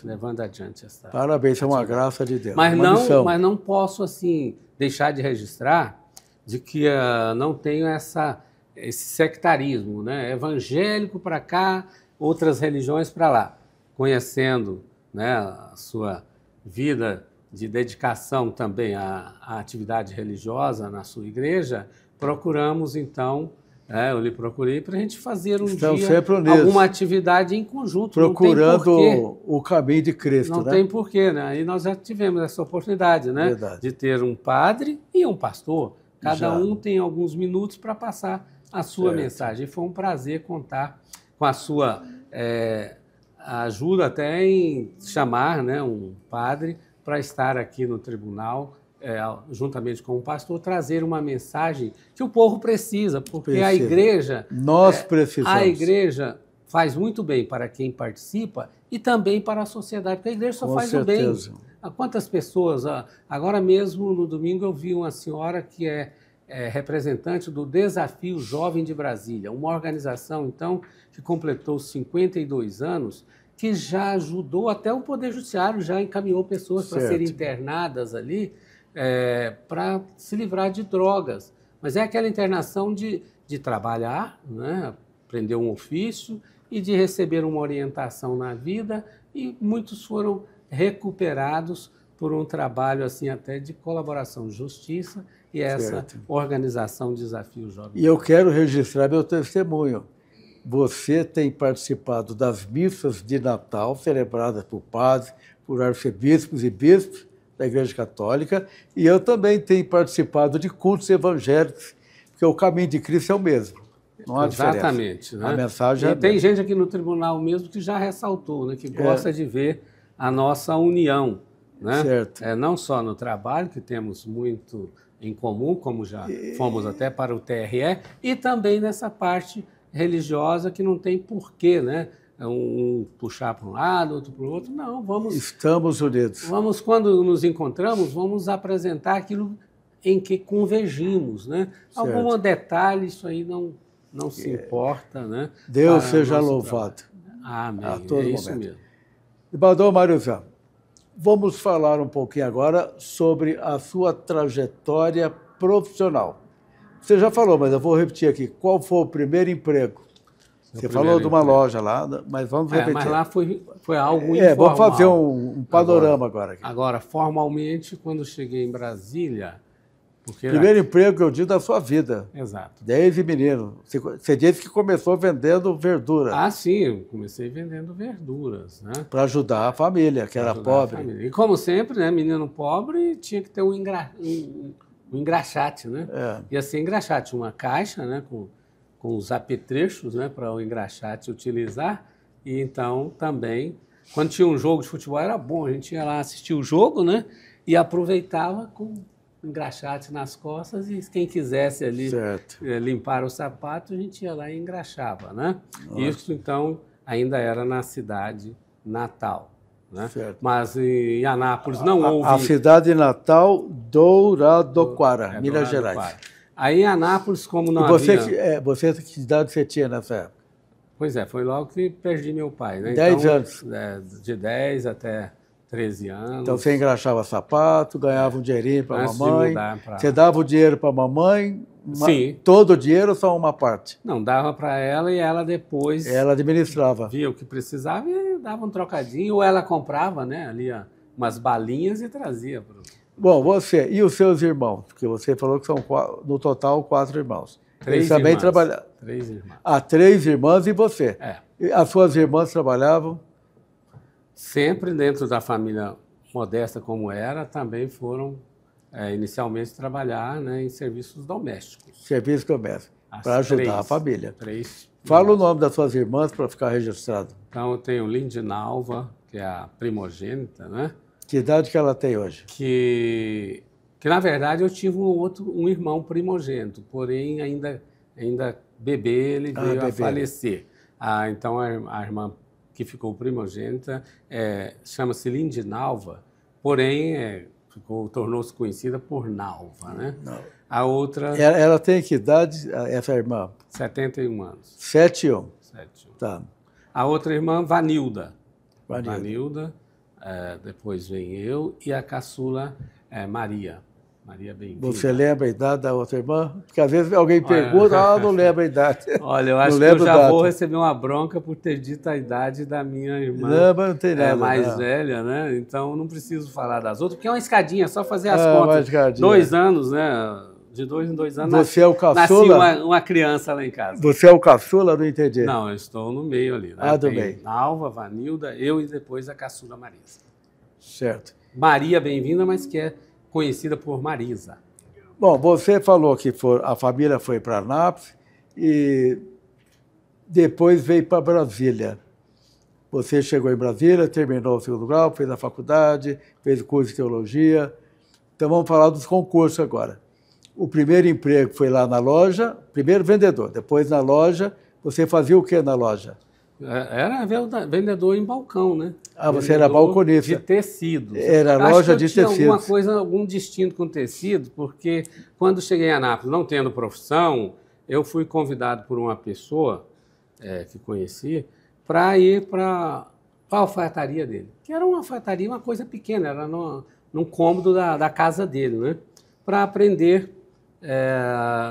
levando adiante essa. Parabéns, é uma graça de Deus. Mas não posso assim deixar de registrar de que não tenho esse sectarismo, né? Evangélico para cá, outras religiões para lá. Conhecendo, né, a sua vida de dedicação também à atividade religiosa na sua igreja, procuramos então, eu lhe procurei para a gente fazer dia alguma atividade em conjunto. Procurando o caminho de Cristo. Não tem porquê, né? E nós já tivemos essa oportunidade, né? De ter um padre e um pastor. Cada um tem alguns minutos para passar a sua mensagem. E foi um prazer contar com a sua ajuda até em chamar, né, um padre para estar aqui no tribunal, juntamente com o pastor, trazer uma mensagem que o povo precisa, porque a igreja... Nós precisamos. A igreja faz muito bem para quem participa e também para a sociedade, porque a igreja só faz o bem. A quantas pessoas... Agora mesmo, no domingo, eu vi uma senhora que é representante do Desafio Jovem de Brasília, uma organização, então, que completou 52 anos, que já ajudou até o Poder Judiciário, já encaminhou pessoas para serem internadas ali, para se livrar de drogas. Mas é aquela internação de trabalhar, né, aprender um ofício e de receber uma orientação na vida, e muitos foram recuperados por um trabalho assim até de colaboração de justiça e essa organização Desafio Jovem. E eu quero registrar meu testemunho. Você tem participado das missas de Natal celebradas por padres, por arcebispos e bispos da Igreja Católica, e eu também tenho participado de cultos evangélicos, porque o caminho de Cristo é o mesmo. Não há diferença. Exatamente. Né? A mensagem e tem gente aqui no tribunal mesmo que já ressaltou, né, que gosta de ver a nossa união. Né? Não só no trabalho, que temos muito em comum, como já fomos até para o TRE, e também nessa parte religiosa que não tem porquê, né? Um puxar para um lado, outro para o outro. Não, estamos unidos. Quando nos encontramos, vamos apresentar aquilo em que convergimos, né? Algum detalhe, isso aí não se importa, né? Deus seja louvado. Amém. A todo isso momento. Mesmo. Demador Mariuzan, vamos falar um pouquinho agora sobre a sua trajetória profissional. Você já falou, mas eu vou repetir aqui. Qual foi o primeiro emprego? Você falou de uma loja lá, mas vamos repetir. Mas lá foi algo informal. Vamos fazer um panorama agora. Agora, formalmente, quando cheguei em Brasília... Primeiro emprego que eu digo da sua vida. Exato. Desde menino. Você disse que começou vendendo verdura. Ah, sim, eu comecei vendendo verduras, né? Para ajudar a família, que era pobre. E como sempre, né, menino pobre tinha que ter um engraxate, né? Ia ser engraxate, uma caixa, né, com os apetrechos, né, para o engraxate utilizar. E então também, quando tinha um jogo de futebol, era bom, a gente ia lá assistir o jogo, né, e aproveitava com engraxate nas costas, e quem quisesse ali limpar o sapato, a gente ia lá e engraxava, né? Isso, então, ainda era na cidade natal, né? Mas em Anápolis não houve... A cidade natal, Douradoquara, Minas Gerais. Aí em Anápolis, como não havia... Você, que idade você tinha nessa época? Pois foi logo que perdi meu pai, né? 10 anos. De 10 até 13 anos. Então você engraxava sapato, ganhava um dinheirinho para a mamãe. Você dava o dinheiro para a mamãe? Sim. Todo o dinheiro ou só uma parte? Não, dava para ela e ela depois... Ela administrava. Via o que precisava e dava um trocadinho, ou ela comprava, né, ali umas balinhas e trazia. Bom, você e os seus irmãos, porque você falou que são no total 4 irmãos. 3 Eles também irmãs. trabalhavam. 3 irmãs. 3 irmãs e você. E as suas irmãs trabalhavam? Sempre dentro da família modesta como era, também foram inicialmente trabalhar, né, em serviços domésticos. Serviços domésticos, para ajudar a família. 3 Fala o nome das suas irmãs para ficar registrado. Então eu tenho Lindinalva, que é a primogênita, né? Que idade que ela tem hoje? Que Que, na verdade, eu tive um irmão primogênito, porém, ainda bebê, ele veio a falecer. Então, a irmã que ficou primogênita chama-se Lindinalva, porém, tornou-se conhecida por Nalva, né? Não. A outra... Ela tem que idade, essa irmã? 71 anos. 71. Tá. A outra irmã, Vanilda. Vanilda. Depois vem eu e a caçula Maria. Maria, bem-vinda. Você lembra a idade da outra irmã? Porque às vezes alguém pergunta, não lembra a idade. Olha, eu acho que eu já vou receber uma bronca por ter dito a idade da minha irmã. Não, mas não tem nada. Mais velha, né? Então não preciso falar das outras, porque é uma escadinha, é só fazer as contas. 2 anos, né? De 2 em 2 anos. Você é o caçula? Nasci uma criança lá em casa. Você é o caçula? Não entendi. Não, eu estou no meio ali. Né? Do meio. Nalva, Vanilda, eu e depois a caçula Marisa. Certo. Maria, bem-vinda, mas que é conhecida por Marisa. Bom, você falou que a família foi para Anápolis e depois veio para Brasília. Você chegou em Brasília, terminou o 2º grau, fez a faculdade, fez o curso de teologia. Então vamos falar dos concursos agora. O primeiro emprego foi lá na loja, primeiro vendedor, depois na loja. Você fazia o que na loja? Era vendedor em balcão, né? Você era balconista. De tecidos. Era loja de tecidos. Algum distinto com tecido, porque quando cheguei em Anápolis, não tendo profissão, eu fui convidado por uma pessoa que conheci para ir para a alfaiataria dele, que era uma alfaiataria, uma coisa pequena, era num cômodo da casa dele, né? Para aprender,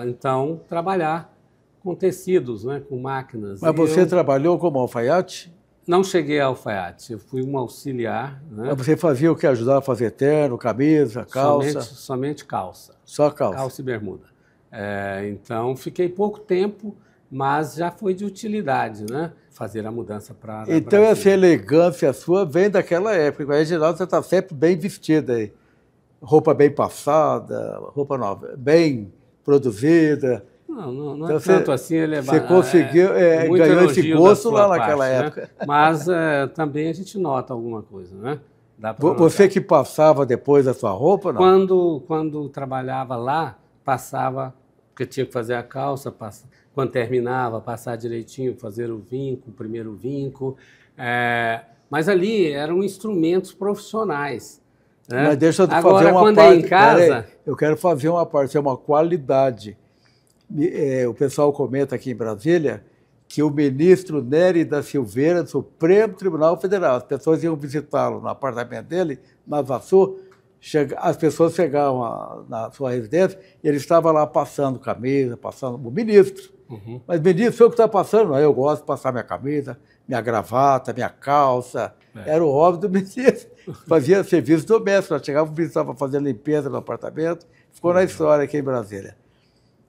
então, trabalhar com tecidos, né, com máquinas. Mas você trabalhou como alfaiate? Não cheguei a alfaiate, eu fui um auxiliar. Né? Mas você fazia o que? Ajudava a fazer terno, camisa, calça? Somente calça. Só calça? Calça e bermuda. Então, fiquei pouco tempo, mas já foi de utilidade, né? Fazer a mudança para Então, essa elegância sua vem daquela época. Em geral, você está sempre bem vestida aí. Roupa bem passada, roupa nova, bem produzida. Não então, tanto assim. Você conseguiu, ganhou esse gosto lá naquela época. Né? Mas também a gente nota alguma coisa, né? Você que passava depois a sua roupa, não? Quando trabalhava lá, passava, porque tinha que fazer a calça, quando terminava, passar direitinho, fazer o vinco, o primeiro vinco. Mas ali eram instrumentos profissionais. Né? Mas deixa eu fazer Agora, uma quando parte. Em casa... eu quero fazer uma parte, é uma qualidade. O pessoal comenta aqui em Brasília que o ministro Nery da Silveira, do Supremo Tribunal Federal, as pessoas iam visitá-lo no apartamento dele, na Vassu, as pessoas chegavam na sua residência e ele estava lá passando camisa, passando o ministro. Uhum. Mas, ministro, foi o que está passando? Não, eu gosto de passar minha camisa, minha gravata, minha calça. Era o hobby do ministro. Fazia serviço doméstico. Chegava o ministro, estava fazendo limpeza no apartamento, ficou na história aqui em Brasília.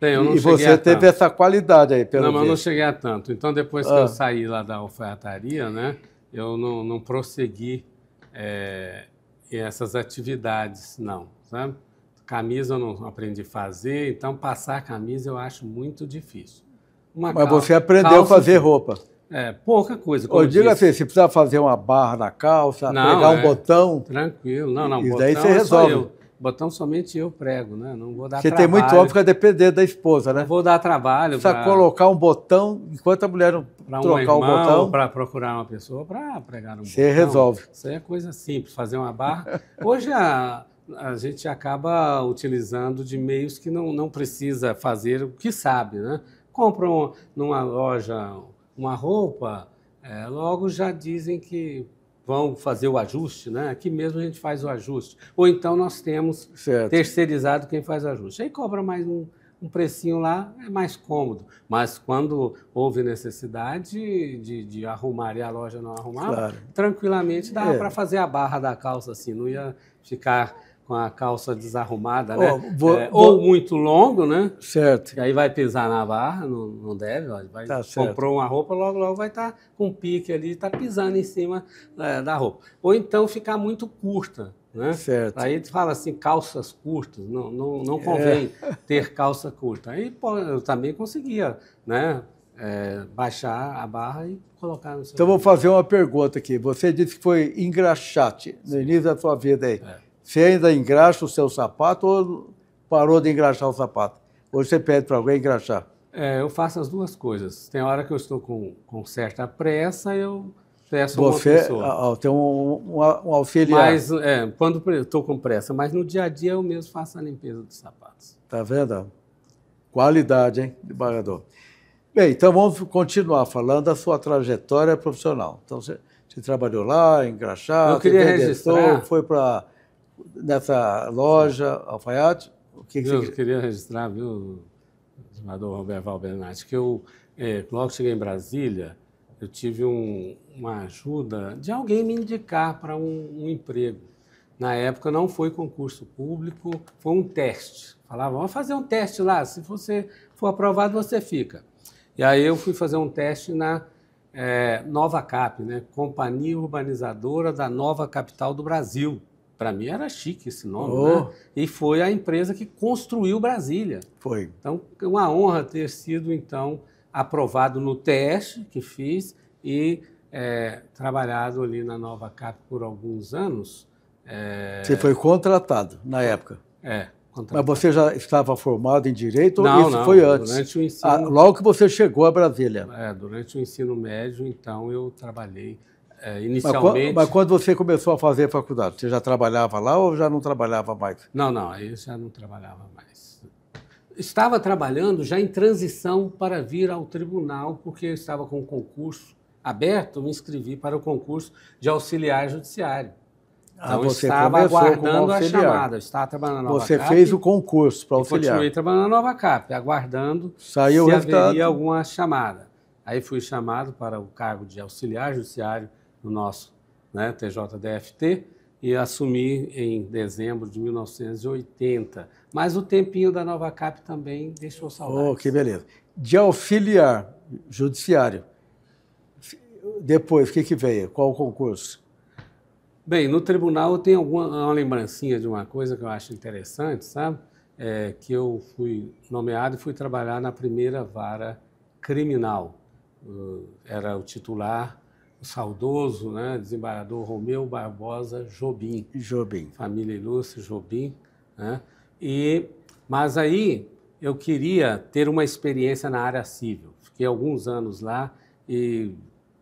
E você teve essa qualidade aí, pelo menos. Mas não cheguei a tanto. Então, depois que eu saí lá da alfaiataria, né, eu não prossegui essas atividades, não, sabe? Camisa eu não aprendi a fazer, então passar camisa eu acho muito difícil. Mas você aprendeu a fazer roupa? Pouca coisa. Diga assim, se precisar fazer uma barra na calça, pregar um botão... Tranquilo, não, isso daí você resolve. Botão somente eu prego, né? Não vou dar Você trabalho. Tem muito óbvio que vai depender da esposa, né? Não vou dar trabalho. Precisa colocar um botão, enquanto a mulher não trocar o botão. Para procurar uma pessoa para pregar um botão. Você resolve. Isso aí é coisa simples, fazer uma barra. Hoje a gente acaba utilizando de meios que não precisa fazer o que sabe, né? Compram numa loja uma roupa, logo já dizem que vão fazer o ajuste, né? Aqui mesmo a gente faz o ajuste. Ou então nós temos terceirizado quem faz o ajuste. Aí cobra mais um precinho lá, é mais cômodo. Mas quando houve necessidade de arrumar e a loja não arrumava, tranquilamente dava para fazer a barra da calça assim, não ia ficar com a calça desarrumada, né? Ou muito longo, né? Certo. E aí vai pisar na barra, não deve, ó, comprou uma roupa, logo vai estar com um pique ali, está pisando em cima da roupa. Ou então ficar muito curta, né? Certo. Aí tu fala assim, calças curtas, não convém ter calça curta. Aí eu também conseguia, né? Baixar a barra e colocar no seu... Então vou fazer uma pergunta aqui. Você disse que foi engraxate no início da sua vida aí. Você ainda engraxa o seu sapato ou parou de engraxar o sapato? Hoje você pede para alguém engraxar? Eu faço as duas coisas. Tem hora que eu estou com certa pressa, eu peço a uma pessoa. Você tem um auxiliar. Mas quando eu estou com pressa, mas no dia a dia eu mesmo faço a limpeza dos sapatos. Tá vendo? Qualidade, hein, desembargador. Bem, então vamos continuar falando da sua trajetória profissional. Então você trabalhou lá, engraxado, eu queria registrar. Foi para nessa loja, alfaiate. Eu queria registrar, viu, senador Roberval Bernardi, que eu, logo que cheguei em Brasília, eu tive uma ajuda de alguém me indicar para um emprego. Na época não foi concurso público, foi um teste. Falavam, vamos fazer um teste lá, se você for aprovado, você fica. E aí eu fui fazer um teste na Nova Cap, né? Companhia Urbanizadora da Nova Capital do Brasil. Para mim era chique esse nome, né? E foi a empresa que construiu Brasília. Foi. Então, uma honra ter sido, então, aprovado no teste que fiz e trabalhado ali na Nova Cap por alguns anos. Você foi contratado na época? Contratado. Mas você já estava formado em Direito ou não, isso foi antes? Durante o ensino... logo que você chegou a Brasília? Durante o ensino médio, então, eu trabalhei inicialmente... Mas quando você começou a fazer faculdade, você já trabalhava lá ou já não trabalhava mais? Não, aí eu já não trabalhava mais. Estava trabalhando já em transição para vir ao tribunal, porque eu estava com um concurso aberto, me inscrevi para o concurso de auxiliar judiciário. Então, eu estava aguardando a chamada. Eu estava trabalhando na Nova Cap. Você fez o concurso para auxiliar. Continuei trabalhando na Nova Cap, aguardando se haveria alguma chamada. Aí fui chamado para o cargo de auxiliar judiciário no nosso TJDFT e assumi em dezembro de 1980. Mas o tempinho da Nova Cap também deixou saudades. Que beleza. De auxiliar judiciário, depois, o que veio? Qual o concurso? Bem, no tribunal eu tenho uma lembrancinha de uma coisa que eu acho interessante, sabe? Que eu fui nomeado e fui trabalhar na primeira vara criminal. Era o titular, o saudoso, né, desembargador Romeu Barbosa Jobim. Família ilustre Jobim. Né? Mas aí eu queria ter uma experiência na área civil. Fiquei alguns anos lá e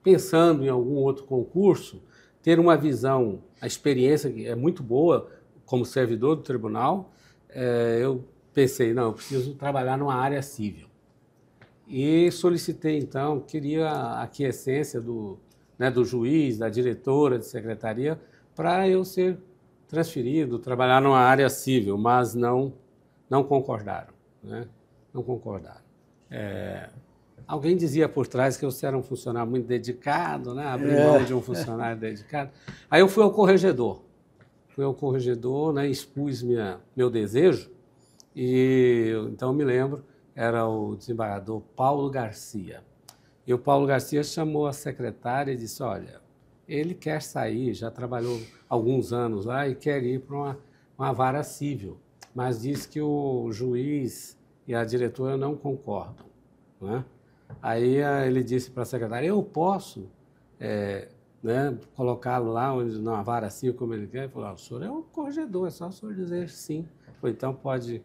pensando em algum outro concurso, ter uma visão, a experiência que é muito boa como servidor do tribunal, eu pensei, não, eu preciso trabalhar numa área civil. E solicitei, então, queria a aquiescência do juiz, da diretora de secretaria, para eu ser transferido, trabalhar numa área civil, mas não concordaram. Né? Não concordaram. Alguém dizia por trás que eu era um funcionário muito dedicado, né? Abri mão de um funcionário dedicado. Aí eu fui ao corregedor. Né? Expus meu desejo. E então eu me lembro, era o desembargador Paulo Garcia. E o Paulo Garcia chamou a secretária e disse, olha, ele quer sair, já trabalhou alguns anos lá e quer ir para uma vara civil, mas diz que o juiz e a diretora não concordam. Né? Aí ele disse para a secretária, eu posso colocá-lo lá na vara civil como ele quer? Ele falou, o senhor é o corregedor, é só o senhor dizer sim. Falei, então pode...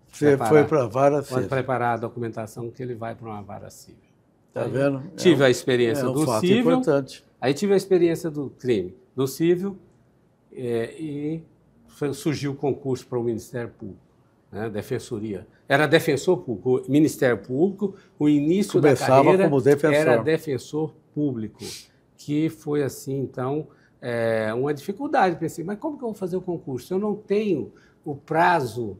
Você foi para a vara civil. Pode preparar a documentação que ele vai para uma vara civil. Está vendo? Tive a experiência do fato civil. Importante. Aí tive a experiência do crime, do civil, e surgiu o concurso para o Ministério Público, né, Defensoria. Era defensor público, Ministério Público, o início da carreira como defensor. Era defensor público, que foi assim, então, uma dificuldade. Pensei, mas como que eu vou fazer o concurso? Eu não tenho o prazo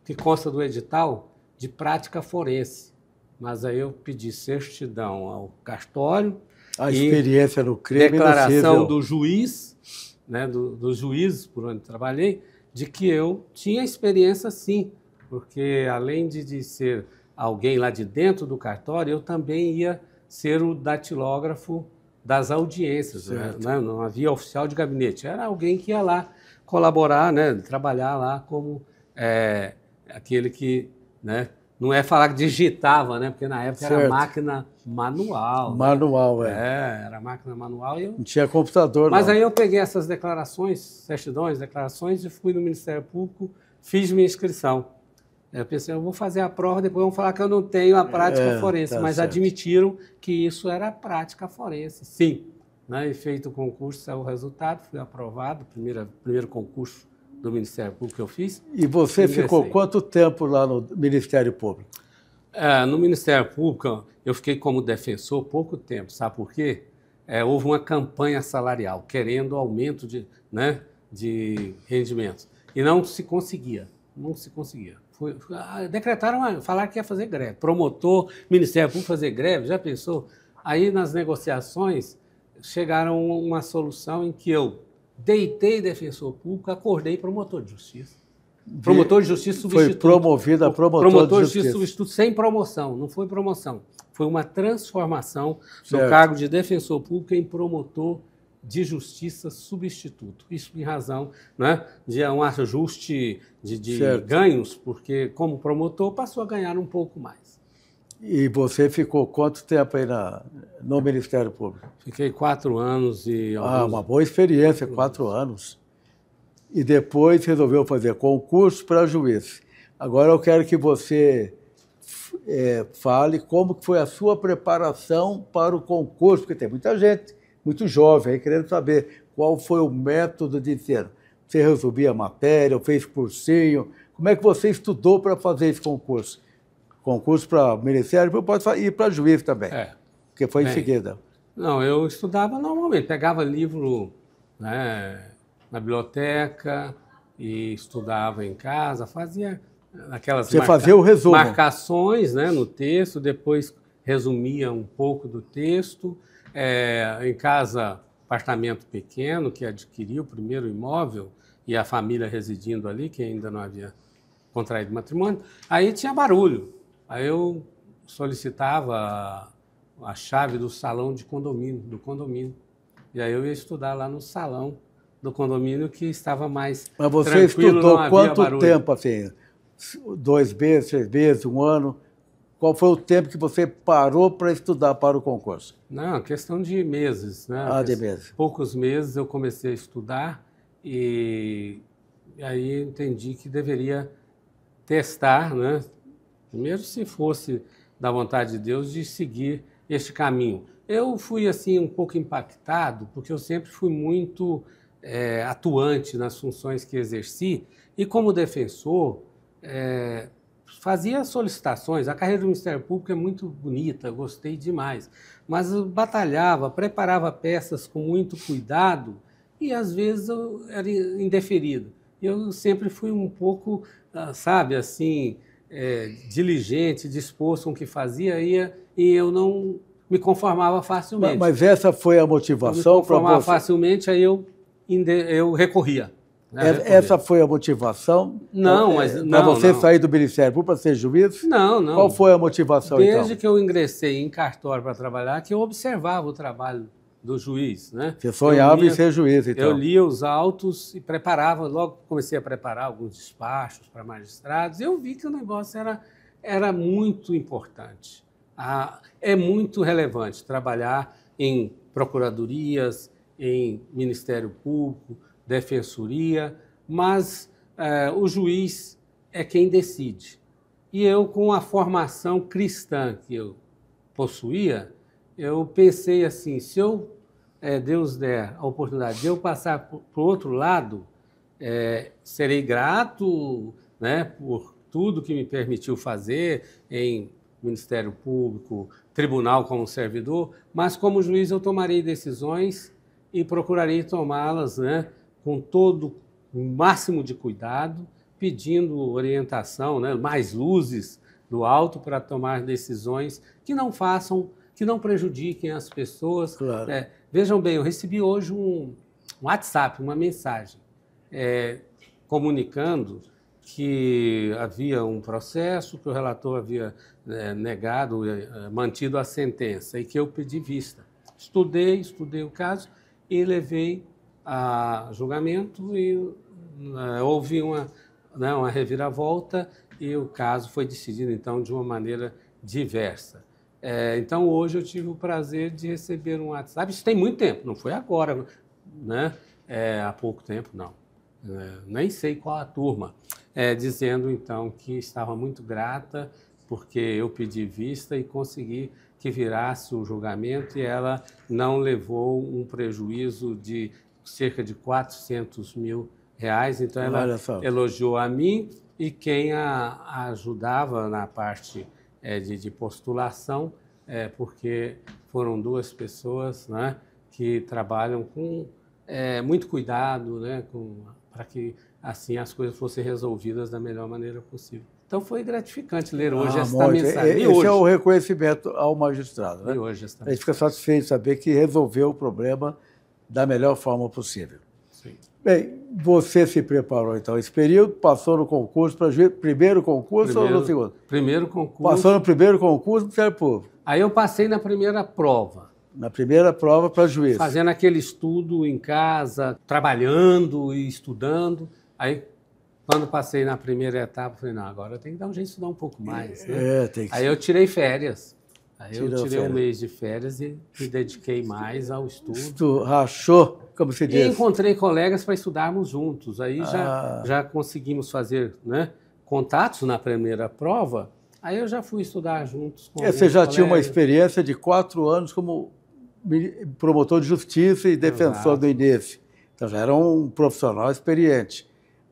que consta do edital de prática forense. Mas aí eu pedi certidão ao cartório. A experiência no crime. Declaração do juiz, né, dos juízes por onde trabalhei, de que eu tinha experiência sim, porque além de ser alguém lá de dentro do cartório, eu também ia ser o datilógrafo das audiências. Né? Não havia oficial de gabinete, era alguém que ia lá colaborar, né, trabalhar lá como aquele que não é falar que digitava, né? Porque na época certo. era máquina manual. Manual, né? é. Era máquina manual. E eu... Não tinha computador, Mas não. aí eu peguei essas declarações, certidões, declarações, e fui no Ministério Público, fiz minha inscrição. Eu pensei, eu vou fazer a prova, depois vão falar que eu não tenho a prática forense, tá mas certo. Admitiram que isso era a prática forense, sim. Né? E feito o concurso, saiu o resultado, fui aprovado, primeiro concurso do Ministério Público que eu fiz. E você ficou quanto tempo lá no Ministério Público? No Ministério Público, eu fiquei como defensor pouco tempo, sabe por quê? Houve uma campanha salarial, querendo aumento de rendimentos, e não se conseguia, decretaram, falaram que ia fazer greve. Promotor, Ministério Público fazer greve, já pensou? Aí, nas negociações, chegaram a uma solução em que eu deitei defensor público, acordei promotor de justiça. Promotor de justiça substituto. Foi promovido a promotor de justiça substituto sem promoção, não foi promoção. Foi uma transformação do cargo de defensor público em promotor de justiça substituto. Isso em razão, né, de um ajuste de ganhos, porque como promotor passou a ganhar um pouco mais. E você ficou quanto tempo aí no Ministério Público? Fiquei 4 anos e... uma boa experiência, 4 anos. E depois resolveu fazer concurso para juiz. Agora eu quero que você fale como que foi a sua preparação para o concurso, porque tem muita gente, muito jovem, aí querendo saber qual foi o método de ensino. Você resolvia a matéria, fez cursinho? Como é que você estudou para fazer esse concurso? Concurso para Ministério, pode ir para juiz também, porque foi em seguida. Não, eu estudava normalmente, pegava livro, né, na biblioteca e estudava em casa, fazia aquelas fazia o resumo. Marcações, né, no texto, depois resumia um pouco do texto. Em casa, apartamento pequeno, que adquiri o primeiro imóvel, e a família residindo ali, que ainda não havia contraído matrimônio, aí tinha barulho. Aí eu solicitava a chave do salão do condomínio. E aí eu ia estudar lá no salão do condomínio, que estava mais tranquilo. Mas você estudou quanto tempo, assim? 2 meses, 6 meses, 1 ano? Qual foi o tempo que você parou para estudar para o concurso? Não, questão de meses, né? De meses. Poucos meses eu comecei a estudar e aí entendi que deveria testar, né? Primeiro, se fosse da vontade de Deus, de seguir este caminho. Eu fui, assim, um pouco impactado, porque eu sempre fui muito atuante nas funções que exerci, e como defensor, fazia solicitações. A carreira do Ministério Público é muito bonita, eu gostei demais, mas eu batalhava, preparava peças com muito cuidado, e às vezes eu era indeferido. Eu sempre fui um pouco, sabe, assim... diligente, disposto com o que fazia, e eu não me conformava facilmente. Mas essa foi a motivação? Eu me conformava facilmente, aí eu recorria. Né? Essa foi a motivação? Não, mas... Para você sair do Ministério Público para ser juiz? Não. Qual foi a motivação, Desde que eu ingressei em cartório para trabalhar, que eu observava o trabalho do juiz, né? Você sonhava em ser juiz, então? Eu lia os autos e preparava, logo comecei a preparar alguns despachos para magistrados, e eu vi que o negócio era muito importante. É muito relevante trabalhar em procuradorias, em Ministério Público, Defensoria, mas o juiz é quem decide. E eu, com a formação cristã que eu possuía, eu pensei assim, se Deus der a oportunidade de eu passar para o outro lado, serei grato, né, por tudo que me permitiu fazer em Ministério Público, tribunal como servidor, mas como juiz eu tomarei decisões e procurarei tomá-las, né, com todo o máximo de cuidado, pedindo orientação, né, mais luzes do alto para tomar decisões que não prejudiquem as pessoas. Claro. Vejam bem, eu recebi hoje um WhatsApp, uma mensagem, comunicando que havia um processo, que o relator havia negado, mantido a sentença, e que eu pedi vista. Estudei o caso e levei a julgamento, e houve uma reviravolta, e o caso foi decidido, então, de uma maneira diversa. Então, hoje eu tive o prazer de receber um WhatsApp, isso tem muito tempo, não foi agora, né? Há pouco tempo, não. Nem sei qual a turma, dizendo, então, que estava muito grata porque eu pedi vista e consegui que virasse o julgamento e ela não levou um prejuízo de cerca de R$ 400 mil. Então, ela elogiou a mim e quem a ajudava na parte de postulação, porque foram duas pessoas, né, que trabalham com muito cuidado, né, para que assim as coisas fossem resolvidas da melhor maneira possível. Então foi gratificante ler hoje esta mensagem. Esse é o reconhecimento ao magistrado, né? E hoje esta a gente fica satisfeito de saber que resolveu o problema da melhor forma possível. Sim. Bem, você se preparou então esse período, passou no concurso para juiz, primeiro concurso ou no segundo? Primeiro concurso. Passou no primeiro concurso no Ministério Público. Aí eu passei na primeira prova. Na primeira prova para juiz. Fazendo aquele estudo em casa, trabalhando e estudando. Aí, quando passei na primeira etapa, falei, não, agora eu tenho que dar um jeito de estudar um pouco mais. Né? Tem que... Aí eu tirei férias. Aí eu tirei um mês de férias e me dediquei mais ao estudo. Rachou, como se diz. E encontrei colegas para estudarmos juntos. Aí já conseguimos fazer, né, contatos na primeira prova. Aí eu já fui estudar juntos com Você já tinha uma experiência de 4 anos como promotor de justiça e defensor do INEF. Então já era um profissional experiente,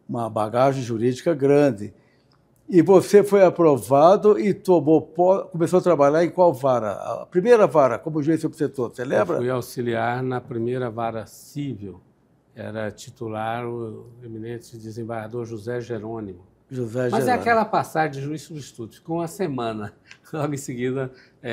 uma bagagem jurídica grande. E você foi aprovado e começou a trabalhar em qual vara? A primeira vara, como juiz substituto, você lembra? Eu fui auxiliar na primeira vara civil. Era titular o eminente desembargador José Jerônimo. Mas é aquela passagem de juiz substituto. Ficou uma semana. Logo em seguida,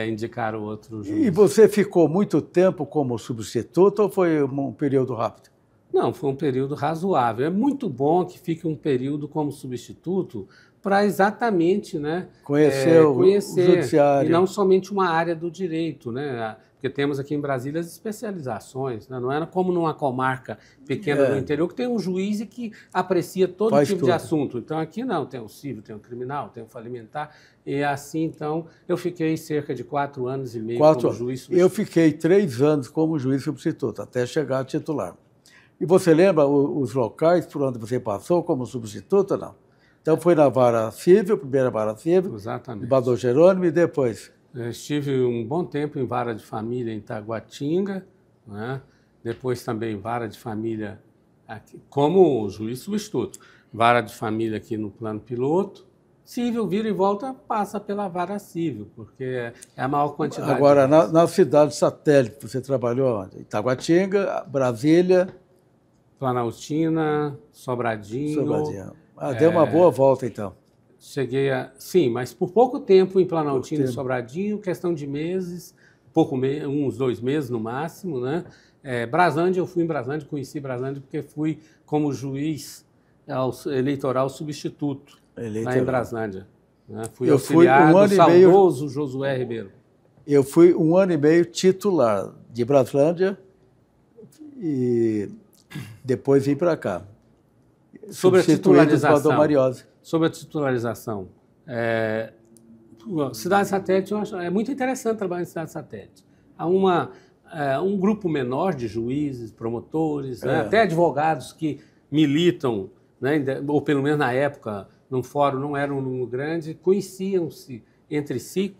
indicaram outro juiz. E você ficou muito tempo como substituto ou foi um período rápido? Não, foi um período razoável. É muito bom que fique um período como substituto para exatamente, né, conhecer o judiciário. E não somente uma área do direito, né? Porque temos aqui em Brasília as especializações, né? Não era como numa comarca pequena do interior que tem um juiz e que aprecia todo tipo de assunto. Então aqui não, tem o civil, tem o criminal, tem o falimentar. E assim, então, eu fiquei cerca de 4 anos e meio como juiz substituto. Eu fiquei 3 anos como juiz substituto, até chegar a titular. E você lembra os locais por onde você passou como substituto ou não? Então foi na vara civil, primeira vara civil, exatamente. Desembargador Jerônimo, e depois? Eu estive um bom tempo em vara de família em Taguatinga, né? Depois também vara de família aqui, como juiz substituto. Vara de família aqui no plano piloto. Civil, vira e volta, passa pela vara civil, porque é a maior quantidade. Agora, na cidade satélite, você trabalhou onde? Taguatinga, Brasília... Planaltina, Sobradinho. Deu uma boa volta, então. Cheguei sim, mas por pouco tempo em Planaltina e Sobradinho, questão de meses, uns 2 meses no máximo, né? Braslândia, eu fui em Braslândia, conheci Braslândia porque fui como juiz eleitoral substituto lá em Braslândia. Né? Fui auxiliar do saudoso Josué Ribeiro. Eu fui 1 ano e meio titular de Braslândia e depois vim para cá. Sobre a titularização, cidade satélite, eu acho, é muito interessante trabalhar em cidade satélite. Há um grupo menor de juízes, promotores, né, até advogados que militam, né, ou pelo menos na época, num fórum, não era um número grande, conheciam-se entre si,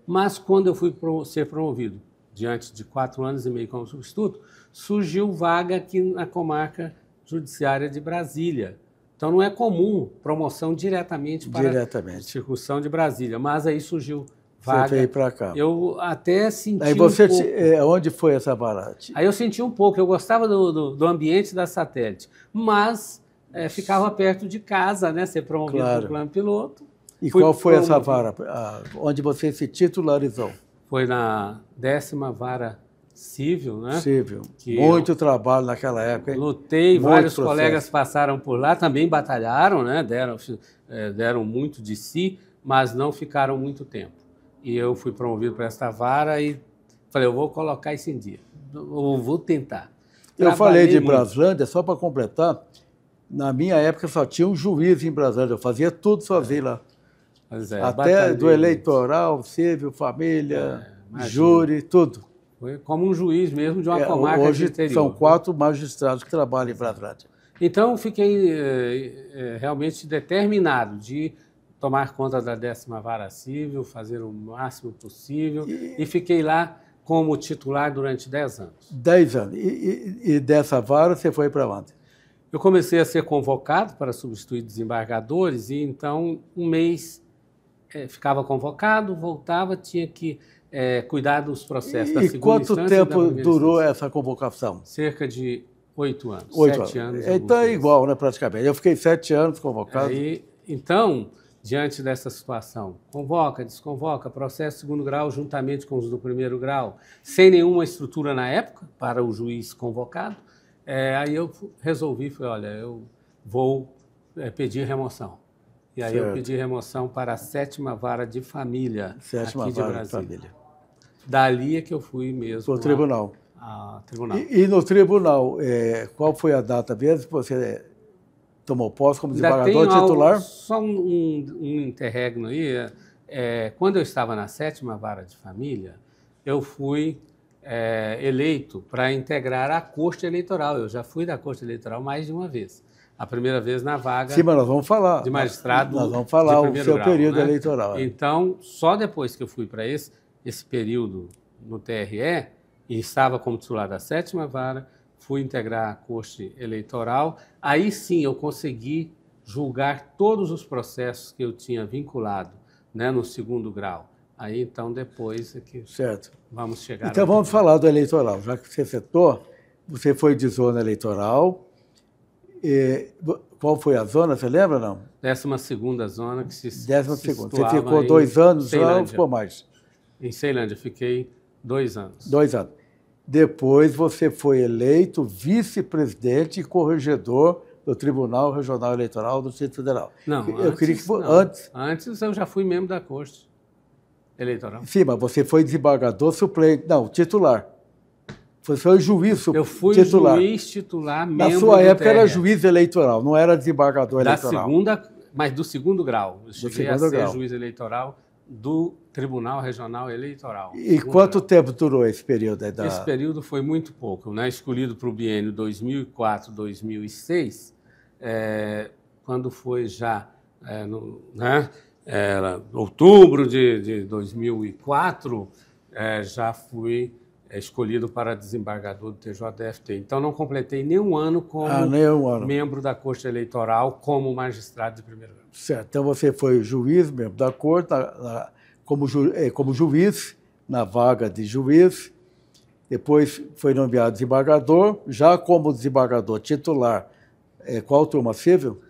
mas quando eu fui ser promovido, diante de 4 anos e meio como substituto, surgiu vaga aqui na comarca judiciária de Brasília. Então não é comum promoção diretamente para a circunscrição de Brasília, mas aí surgiu vaga. Você veio para cá. Eu até senti aí você, um pouco. Onde foi essa vara? Aí eu senti um pouco, eu gostava do ambiente da satélite, mas ficava perto de casa, né? Ser promovido para o plano piloto. E qual foi essa vara? Onde você se titularizou? Foi na 10ª vara civil, né? Civil. Muito trabalho naquela época, hein? Lutei, vários colegas passaram por lá, também batalharam, né? Deram muito de si, mas não ficaram muito tempo. E eu fui promovido para esta vara e falei, eu vou colocar isso em dia, eu vou tentar. Eu falei de Braslândia, só para completar, Na minha época só tinha um juiz em Brasília, eu fazia tudo sozinho lá. Pois é, Até do eleitoral, civil, família, júri, tudo. Foi como um juiz mesmo de uma comarca hoje do interior. São 4 magistrados que trabalham em Brasília. Então, fiquei realmente determinado de tomar conta da 10ª Vara Civil, fazer o máximo possível, e fiquei lá como titular durante 10 anos. 10 anos. E dessa vara você foi para onde? Eu comecei a ser convocado para substituir desembargadores e então um mês ficava convocado, voltava, tinha que cuidar dos processos da segunda instância. E quanto tempo durou essa convocação? Cerca de 8 anos. 8 anos. Então é igual, né, praticamente. Eu fiquei 7 anos convocado. Então, diante dessa situação, convoca, desconvoca, processo de segundo grau juntamente com os do primeiro grau, sem nenhuma estrutura na época para o juiz convocado, aí eu resolvi, falei, olha, eu vou pedir remoção. E aí eu pedi remoção para a 7ª Vara de Família aqui de Brasília. Dali é que eu fui mesmo para o tribunal. Tribunal. E no tribunal, qual foi a data mesmo que você tomou posse como desembargador titular? Só um interregno aí. Quando eu estava na 7ª Vara de Família, eu fui eleito para integrar a Corte Eleitoral. Eu já fui da Corte Eleitoral mais de uma vez. A primeira vez na vaga. Sim, mas nós vamos falar. De magistrado. Nós vamos falar o seu período eleitoral. Então, só depois que eu fui para esse período no TRE, e estava como titular da 7ª Vara, fui integrar a Corte Eleitoral. Aí sim eu consegui julgar todos os processos que eu tinha vinculado, né, no segundo grau. Aí então depois é que vamos chegar. Então vamos falar do eleitoral. Já que você citou, você foi de zona eleitoral. Qual foi a zona, você lembra, não? 12ª zona que se 12ª. Você ficou 2 anos lá ou ficou mais? Em Ceilândia, fiquei 2 anos. 2 anos. Depois você foi eleito vice-presidente e corregedor do Tribunal Regional Eleitoral do Distrito Federal. Não, eu queria que antes. Antes eu já fui membro da Corte Eleitoral. Sim, mas você foi desembargador suplente. Não, titular. Você foi juiz titular. Eu fui juiz titular, membro Na sua época era juiz eleitoral, não era desembargador eleitoral. Mas do segundo grau. Eu cheguei a ser juiz eleitoral do Tribunal Regional Eleitoral. E quanto tempo durou esse período? Esse período foi muito pouco, né? Escolhido para o biênio 2004-2006, quando foi já outubro de 2004, já fui escolhido para desembargador do TJDFT. Então, não completei nenhum ano como membro da Corte Eleitoral, como magistrado de primeiro grau. Certo. Então, você foi juiz, membro da Corte, como juiz, na vaga de juiz. Depois foi nomeado desembargador, já como desembargador titular. Qual turma civil?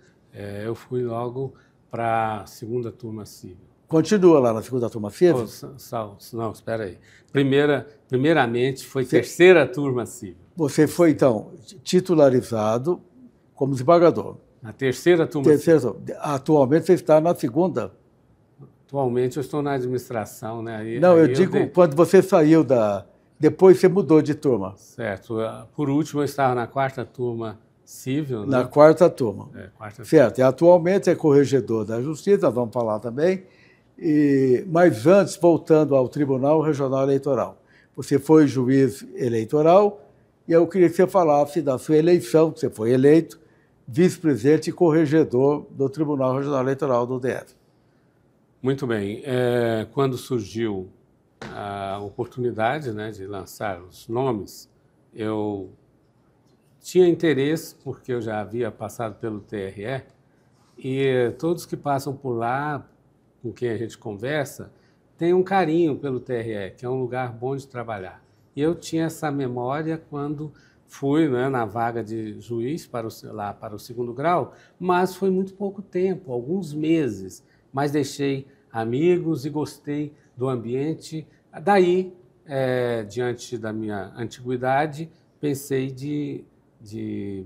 Eu fui logo para a 2ª turma civil. Continua lá na 2ª turma civil? Não, espera aí. Primeiramente foi 3ª turma civil. Você foi, então, titularizado como desembargador. Na 3ª turma civil. Atualmente você está na 2ª? Atualmente eu estou na administração, né? Eu digo quando você saiu da... Depois você mudou de turma. Certo. Por último, eu estava na 4ª turma civil. Na 4ª turma. Certo. Turma. E atualmente é corregedor da Justiça, nós vamos falar também. Mas antes, voltando ao Tribunal Regional Eleitoral, você foi juiz eleitoral e eu queria que você falasse da sua eleição, que você foi eleito vice-presidente e corregedor do Tribunal Regional Eleitoral do DF. Muito bem. Quando surgiu a oportunidade, né, de lançar os nomes, eu tinha interesse, porque eu já havia passado pelo TRE, e todos que passam por lá, com quem a gente conversa, tem um carinho pelo TRE, que é um lugar bom de trabalhar. E eu tinha essa memória quando fui, né, na vaga de juiz para o 2º grau, mas foi muito pouco tempo, alguns meses, mas deixei amigos e gostei do ambiente. Daí, diante da minha antiguidade, pensei de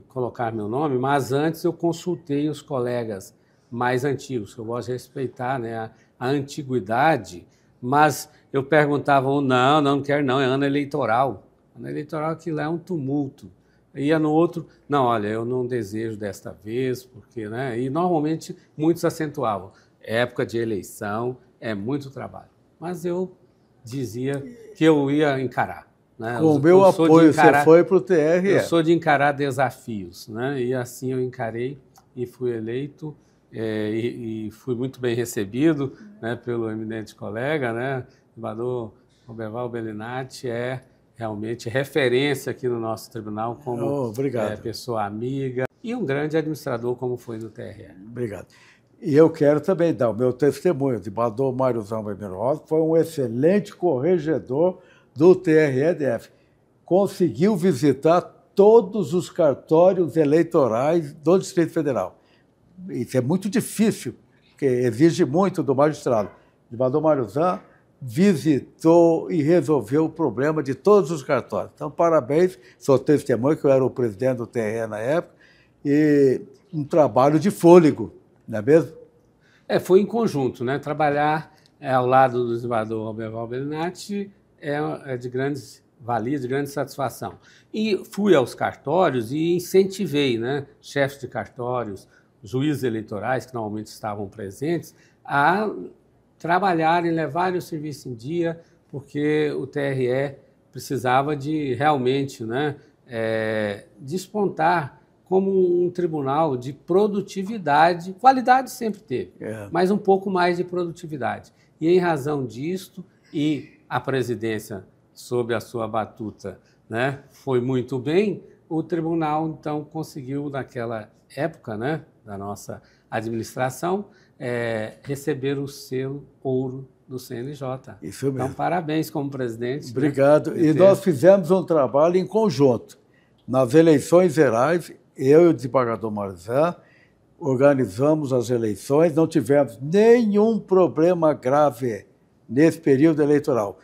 colocar meu nome, mas antes eu consultei os colegas mais antigos, que eu gosto de respeitar, né, a antiguidade, mas eu perguntava, não quero não, é ano eleitoral. Ano eleitoral aquilo é um tumulto. Ia no outro, não, olha, eu não desejo desta vez, porque, né? E normalmente muitos acentuavam, época de eleição é muito trabalho. Mas eu dizia que eu ia encarar, né? Com o meu apoio, você foi para o TRE. Eu sou de encarar desafios, né? E assim eu encarei e fui eleito, e fui muito bem recebido, né, pelo eminente colega, né? O desembargador Roberval Bellinati é realmente referência aqui no nosso tribunal como pessoa amiga e um grande administrador como foi no TRE. Obrigado. E eu quero também dar o meu testemunho. O desembargador Mário Zambemiro Rosa foi um excelente corregedor do TRE-DF. Conseguiu visitar todos os cartórios eleitorais do Distrito Federal. Isso é muito difícil, porque exige muito do magistrado. O desembargador Mário Zambemiro visitou e resolveu o problema de todos os cartórios. Então, parabéns, sou testemunho, que eu era o presidente do TRE na época, e um trabalho de fôlego, não é mesmo? Foi em conjunto, né? Trabalhar ao lado do desembargador Roberval Bellinati é de grandes valias, de grande satisfação. E fui aos cartórios e incentivei, né, chefes de cartórios, juízes eleitorais, que normalmente estavam presentes, a trabalharem, levarem o serviço em dia, porque o TRE precisava de realmente, né, despontar como um tribunal de produtividade. Qualidade sempre teve, mas um pouco mais de produtividade. E em razão disto, e a presidência sob a sua batuta, né, foi muito bem, o tribunal então conseguiu, naquela época, né, da nossa administração, receber o selo ouro do CNJ. Isso mesmo. Então, parabéns como presidente. Obrigado. Né? E nós fizemos um trabalho em conjunto. Nas eleições gerais, eu e o desembargador Marzan organizamos as eleições, não tivemos nenhum problema grave nesse período eleitoral.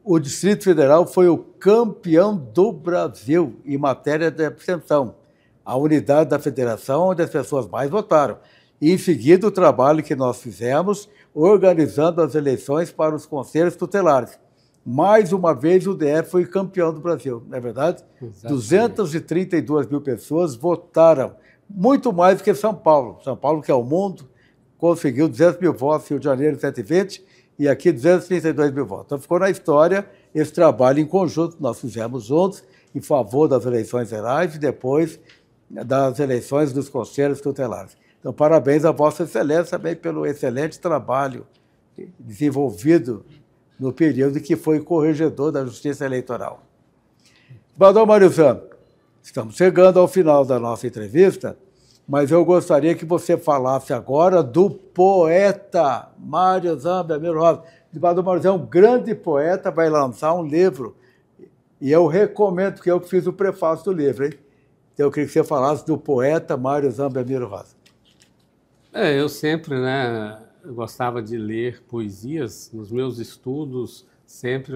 O Distrito Federal foi o campeão do Brasil em matéria de abstenção, a unidade da federação onde as pessoas mais votaram. E, em seguida, o trabalho que nós fizemos, organizando as eleições para os conselhos tutelares. Mais uma vez, o DF foi campeão do Brasil, não é verdade? Exatamente. 232 mil pessoas votaram, muito mais do que São Paulo. São Paulo, que é o mundo, conseguiu 200 mil votos, Rio de Janeiro, 120, e aqui 232 mil votos. Então, ficou na história esse trabalho em conjunto que nós fizemos juntos, em favor das eleições gerais e depois das eleições dos conselhos tutelares. Então, parabéns a Vossa Excelência também pelo excelente trabalho desenvolvido no período que foi corregedor da Justiça Eleitoral. Desembargador Mário Zambemiro, estamos chegando ao final da nossa entrevista, mas eu gostaria que você falasse agora do poeta Mário Zambemiro Rosa. O desembargador Mário Zambemiro é um grande poeta, vai lançar um livro, e eu recomendo, porque eu fiz o prefácio do livro, hein? Então, eu queria que você falasse do poeta Mário Zambemiro Rosa. Eu sempre, né, gostava de ler poesias. Nos meus estudos, sempre,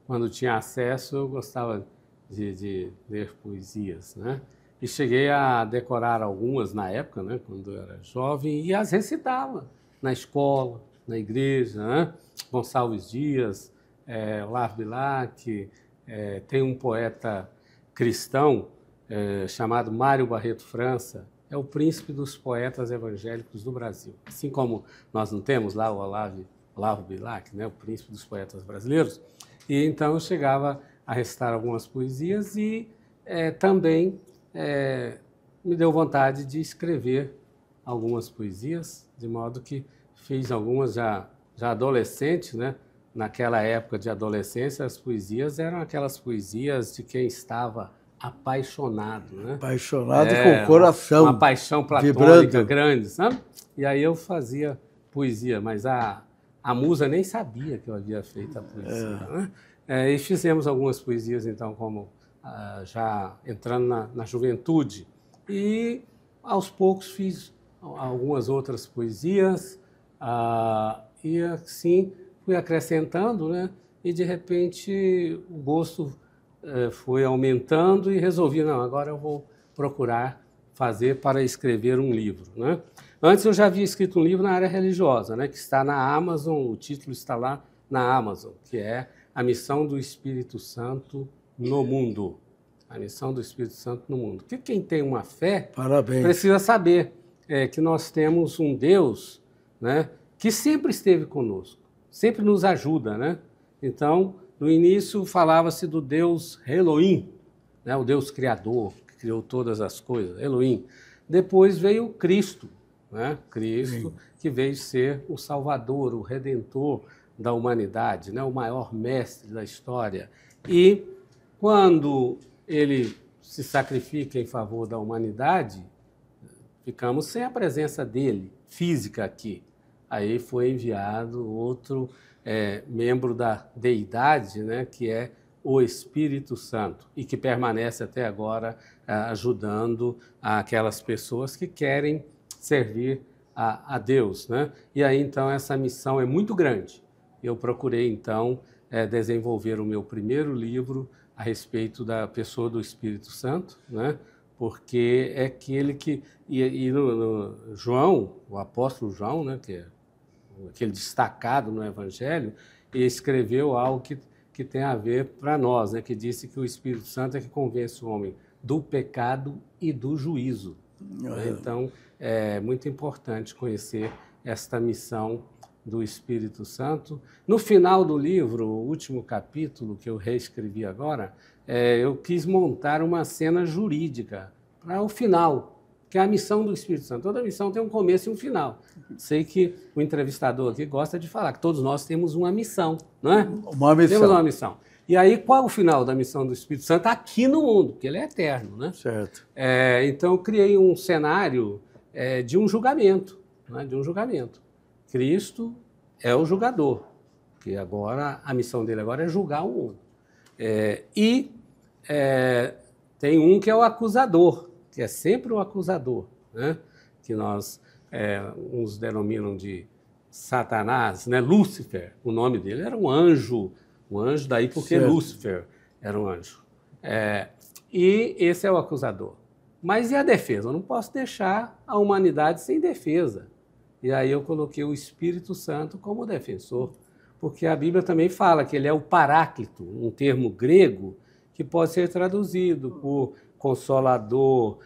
quando tinha acesso, eu gostava de ler poesias, né? E cheguei a decorar algumas na época, né, quando eu era jovem, e as recitava na escola, na igreja, né? Gonçalves Dias, Olavo Bilac, tem um poeta cristão chamado Mário Barreto França, é o príncipe dos poetas evangélicos do Brasil. Assim como nós não temos lá o Olavo Bilac, né, o príncipe dos poetas brasileiros. E então eu chegava a recitar algumas poesias e também me deu vontade de escrever algumas poesias, de modo que fiz algumas já adolescente, né? Naquela época de adolescência, as poesias eram aquelas poesias de quem estava apaixonado, né? Apaixonado com o coração. Uma paixão platônica vibrando. Grande, sabe? E aí eu fazia poesia, mas a musa nem sabia que eu havia feito a poesia. Né? E fizemos algumas poesias, então, como já entrando na juventude. E aos poucos fiz algumas outras poesias, e assim fui acrescentando, né? E de repente o gosto foi aumentando e resolvi, não, agora eu vou procurar fazer para escrever um livro, né? Antes eu já havia escrito um livro na área religiosa, né, que está na Amazon, o título está lá na Amazon, que é A Missão do Espírito Santo no Mundo. A missão do Espírito Santo no mundo. Que quem tem uma fé Parabéns. precisa saber que nós temos um Deus, né, que sempre esteve conosco, sempre nos ajuda, né? Então, no início falava-se do Deus Elohim, né, o Deus criador, que criou todas as coisas, Elohim. Depois veio Cristo, né? Cristo, que veio ser o Salvador, o Redentor da humanidade, né? O maior mestre da história. E quando ele se sacrifica em favor da humanidade, ficamos sem a presença dele, física aqui. Aí foi enviado outro membro da deidade, né, que é o Espírito Santo, e que permanece até agora ajudando aquelas pessoas que querem servir a Deus, né? E aí, então, essa missão é muito grande. Eu procurei, então, desenvolver o meu primeiro livro a respeito da pessoa do Espírito Santo, né? Porque é aquele que... E no João, o apóstolo João, né, que é aquele destacado no Evangelho, ele escreveu algo que tem a ver para nós, né, que disse que o Espírito Santo é que convence o homem do pecado e do juízo. Então, é muito importante conhecer esta missão do Espírito Santo. No final do livro, o último capítulo, que eu reescrevi agora, eu quis montar uma cena jurídica para o final, que é a missão do Espírito Santo. Toda missão tem um começo e um final. Sei que o entrevistador aqui gosta de falar que todos nós temos uma missão, não é? Uma missão. Temos uma missão. E aí, qual é o final da missão do Espírito Santo aqui no mundo? Porque ele é eterno, né? Certo. Então, eu criei um cenário de um julgamento, né? De um julgamento. Cristo é o julgador, que agora a missão dele agora é julgar o mundo. Tem um que é o acusador, que é sempre o acusador, né? Que uns denominam de Satanás, né? Lúcifer, o nome dele era um anjo daí porque certo. Lúcifer era um anjo. E esse é o acusador. Mas e a defesa? Eu não posso deixar a humanidade sem defesa. E aí eu coloquei o Espírito Santo como defensor, porque a Bíblia também fala que ele é o paráclito, um termo grego que pode ser traduzido por consolador,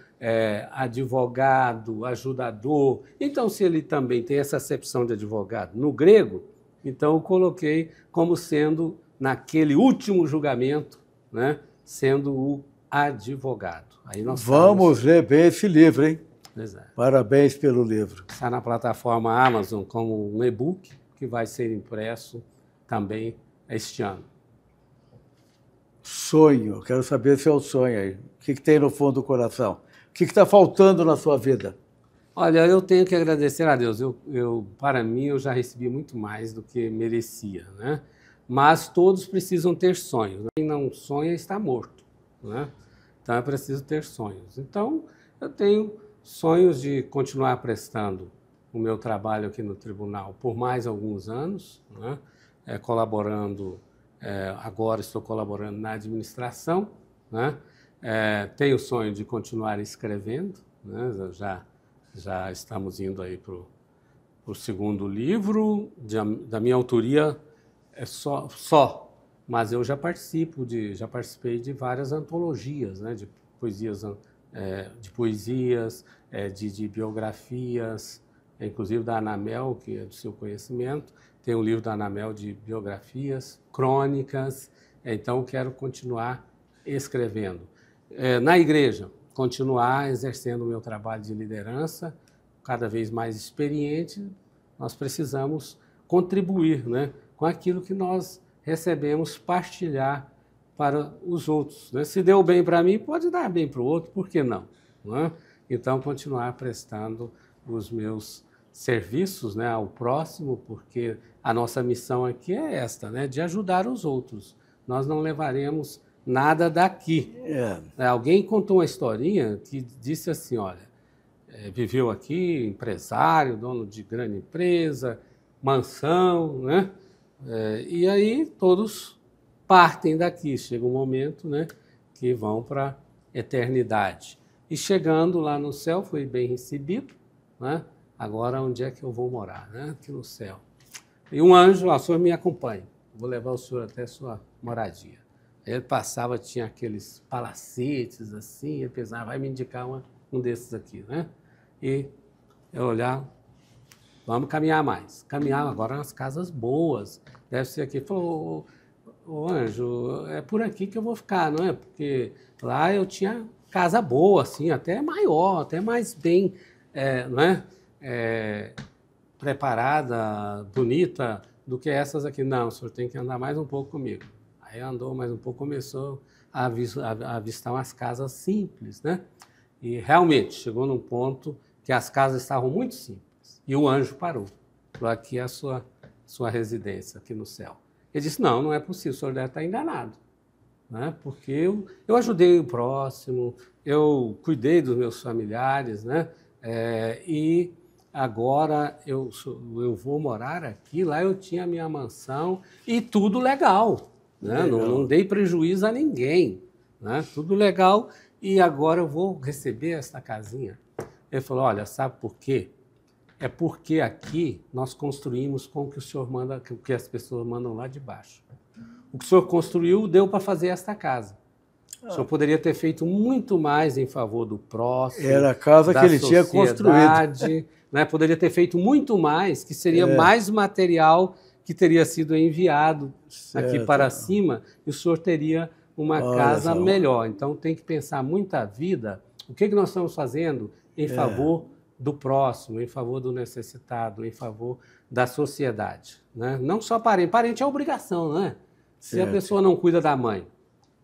advogado, ajudador. Então, se ele também tem essa acepção de advogado no grego, então eu coloquei como sendo, naquele último julgamento, né, sendo o advogado. Aí nós Vamos ler bem esse livro, hein? Exato. Parabéns pelo livro. Está na plataforma Amazon como um e-book que vai ser impresso também este ano. Sonho, quero saber se é o sonho aí. O que tem no fundo do coração? O que está faltando na sua vida? Olha, eu tenho que agradecer a Deus. Para mim, eu já recebi muito mais do que merecia, né? Mas todos precisam ter sonhos, né? Quem não sonha está morto, né? Então, é preciso ter sonhos. Então, eu tenho sonhos de continuar prestando o meu trabalho aqui no tribunal por mais alguns anos, né? Colaborando, agora estou colaborando na administração, né? Tenho o sonho de continuar escrevendo, né? Já estamos indo aí para o segundo livro, da minha autoria mas eu já participei de várias antologias, né? De poesias, de biografias, inclusive da Anamel, que é do seu conhecimento. Tem um livro da Anamel de biografias, crônicas. Então, eu quero continuar escrevendo. Na igreja, continuar exercendo o meu trabalho de liderança, cada vez mais experiente. Nós precisamos contribuir, né, com aquilo que nós recebemos, partilhar para os outros, né? Se deu bem para mim, pode dar bem para o outro, por que não? Não é? Então, continuar prestando os meus serviços, né, ao próximo, porque a nossa missão aqui é esta, né, de ajudar os outros. Nós não levaremos nada daqui. Alguém contou uma historinha que disse assim, olha, viveu aqui, empresário, dono de grande empresa, mansão, né? E aí todos partem daqui, chega um momento, né, que vão para a eternidade. E chegando lá no céu, fui bem recebido, né? Agora onde é que eu vou morar, né? Aqui no céu. E um anjo, o senhor me acompanha, vou levar o senhor até a sua moradia. Ele passava, tinha aqueles palacetes assim, ele pensava, vai me indicar um desses aqui, né? E eu olhava, vamos caminhar mais. Caminhava agora nas casas boas, deve ser aqui. Ele falou, ô Anjo, é por aqui que eu vou ficar, não é? Porque lá eu tinha casa boa, assim, até maior, até mais bem, não é? Preparada, bonita, do que essas aqui. Não, o senhor tem que andar mais um pouco comigo. Aí andou mais um pouco, começou a avistar umas casas simples, né? E realmente chegou num ponto que as casas estavam muito simples. E o anjo parou. Falou, aqui é a sua residência, aqui no céu. Ele disse, não, não é possível, o senhor deve estar enganado. Né? Porque eu ajudei o próximo, eu cuidei dos meus familiares, né? E agora eu vou morar aqui, lá eu tinha a minha mansão e tudo legal. Né? Não dei prejuízo a ninguém, né? Tudo legal, e agora eu vou receber esta casinha. Ele falou, olha, sabe por quê? É porque aqui nós construímos com o que o senhor manda, o que as pessoas mandam lá de baixo. O que o senhor construiu deu para fazer esta casa. O senhor poderia ter feito muito mais em favor do próximo. Era a casa que ele tinha construído. Né? Poderia ter feito muito mais, que seria mais material que teria sido enviado aqui para cima, e o senhor teria uma casa melhor. Então tem que pensar muito a vida, o que nós estamos fazendo em favor do próximo, em favor do necessitado, em favor da sociedade. Né? Não só parente. Parente é obrigação, né? Se a pessoa não cuida da mãe,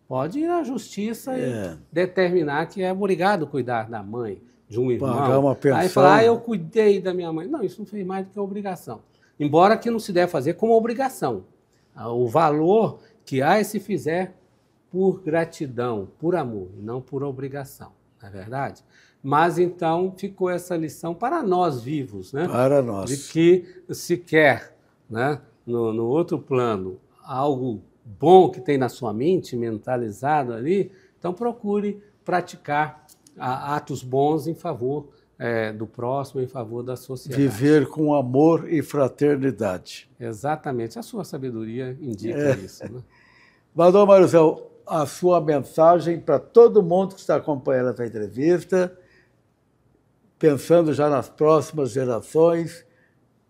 pode ir à justiça e determinar que é obrigado a cuidar da mãe, de um irmão. Pagar uma pensão. Aí falar, eu cuidei da minha mãe. Não, isso não fez mais do que obrigação. Embora que não se deve fazer como obrigação. O valor que há é se fizer por gratidão, por amor, não por obrigação, não é verdade? Mas então ficou essa lição para nós vivos, né? Para nós. De que se quer, né, no outro plano, algo bom que tem na sua mente, mentalizado ali, então procure praticar atos bons em favor do próximo, em favor da sociedade. Viver com amor e fraternidade. Exatamente, a sua sabedoria indica isso. Né? Valdomar Maruzão, a sua mensagem para todo mundo que está acompanhando essa entrevista, pensando já nas próximas gerações,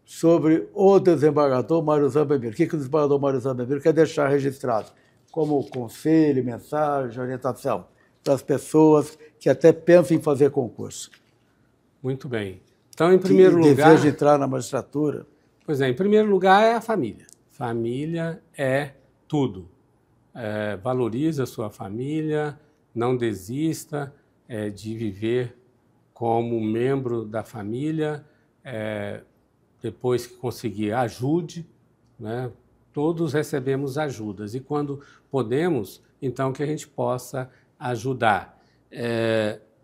sobre o desembargador Mário Zambemiro. O que o desembargador Mário Zambemiro quer deixar registrado como conselho, mensagem, orientação para as pessoas que até pensam em fazer concurso? Muito bem. Então, em primeiro lugar... deseja entrar na magistratura? Pois é, em primeiro lugar é a família. Família é tudo. Valorize a sua família, não desista de viver como membro da família, depois que conseguir, ajude, né? Todos recebemos ajudas e quando podemos, então que a gente possa ajudar.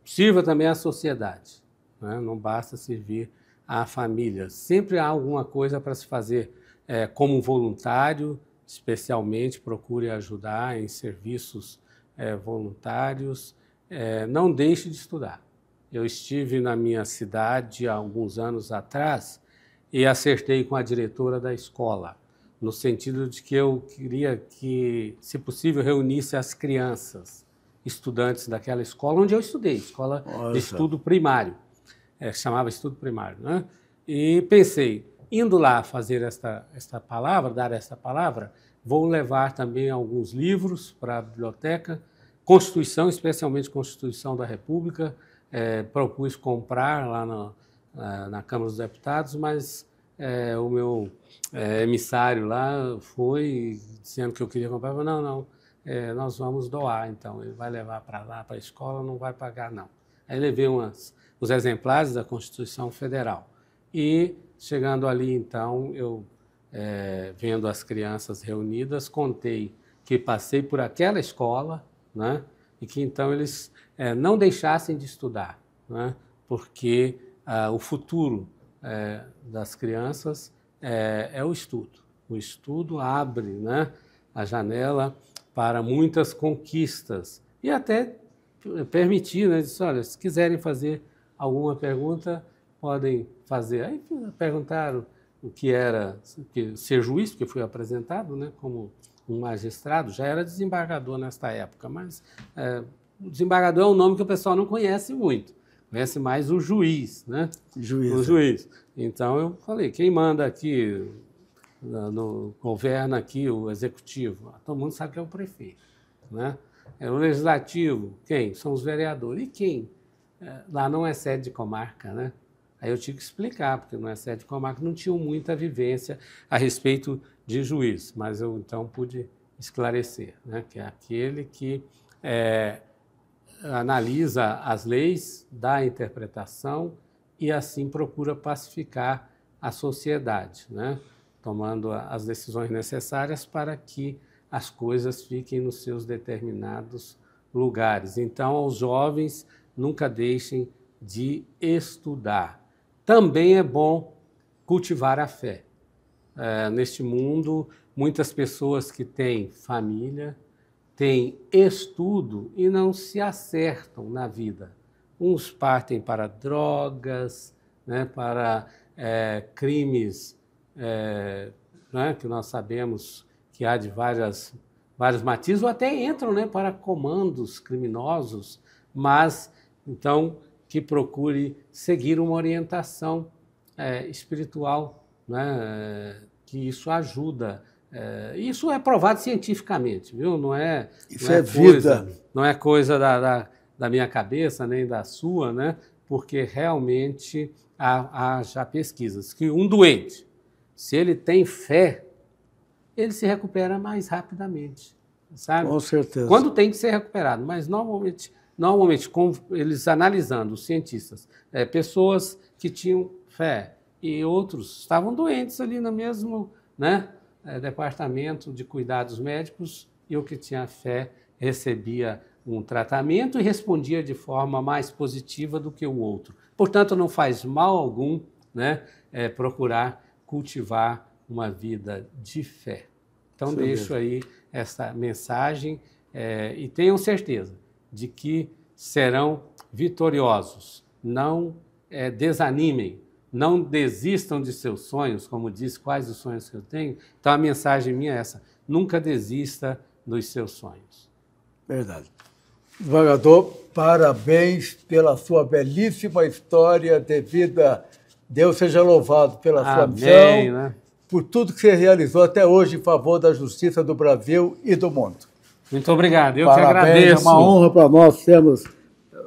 Sirva também à sociedade, né? Não basta servir à família. Sempre há alguma coisa para se fazer como voluntário, especialmente procure ajudar em serviços voluntários. Não deixe de estudar. Eu estive na minha cidade há alguns anos atrás e acertei com a diretora da escola, no sentido de que eu queria que, se possível, reunisse as crianças, estudantes daquela escola onde eu estudei, escola de estudo primário, chamava estudo primário, né? E pensei, indo lá fazer esta palavra, dar esta palavra, vou levar também alguns livros para a biblioteca, Constituição, especialmente Constituição da República, propus comprar lá na Câmara dos Deputados, mas o meu emissário lá foi dizendo que eu queria comprar, eu falei, não, nós vamos doar, então, ele vai levar para lá, para a escola, não vai pagar, não. Aí levei os exemplares da Constituição Federal e, chegando ali, então, eu, vendo as crianças reunidas, contei que passei por aquela escola, né, e que, então, eles não deixassem de estudar, né, porque o futuro das crianças é o estudo. O estudo abre, né, a janela para muitas conquistas e até permitir, né, diz, olha, se quiserem fazer alguma pergunta, podem fazer. Aí perguntaram o que era ser juiz, porque fui apresentado, né, como um magistrado, já era desembargador nesta época, mas o desembargador é um nome que o pessoal não conhece muito, conhece mais o juiz, né? Juiz. O juiz. Então eu falei, quem manda aqui, governa aqui o executivo? Todo mundo sabe que é o prefeito, né? O legislativo, quem? São os vereadores. E quem? Lá não é sede de comarca, né? Aí eu tive que explicar, porque não é sede de comarca, não tinham muita vivência a respeito de juiz, mas eu então pude esclarecer, né? Que é aquele que analisa as leis, dá a interpretação e assim procura pacificar a sociedade, né? Tomando as decisões necessárias para que as coisas fiquem nos seus determinados lugares. Então, aos jovens, nunca deixem de estudar. Também é bom cultivar a fé. Neste mundo, muitas pessoas que têm família, têm estudo e não se acertam na vida. Uns partem para drogas, né, para crimes, né, que nós sabemos que há de vários matizes, ou até entram, né, para comandos criminosos, mas, então, que procure seguir uma orientação espiritual, né, que isso ajuda. Isso é provado cientificamente, viu? Isso é vida. Não é coisa da minha cabeça, nem da sua, né? Porque realmente há já pesquisas que um doente, se ele tem fé, ele se recupera mais rapidamente, sabe? Com certeza. Quando tem que ser recuperado, mas normalmente com eles analisando, os cientistas, pessoas que tinham fé e outros estavam doentes ali no mesmo, né, departamento de cuidados médicos, e o que tinha fé recebia um tratamento e respondia de forma mais positiva do que o outro. Portanto, não faz mal algum, né, procurar cultivar uma vida de fé. Então, deixo aí essa mensagem e tenham certeza de que serão vitoriosos. Não desanimem, não desistam de seus sonhos, como diz, quais os sonhos que eu tenho. Então, a mensagem minha é essa: nunca desista dos seus sonhos. Verdade. Desembargador, parabéns pela sua belíssima história de vida. Deus seja louvado pela sua missão, né? Por tudo que você realizou até hoje em favor da justiça do Brasil e do mundo. Muito obrigado, eu Parabéns, que agradeço. É uma honra para nós termos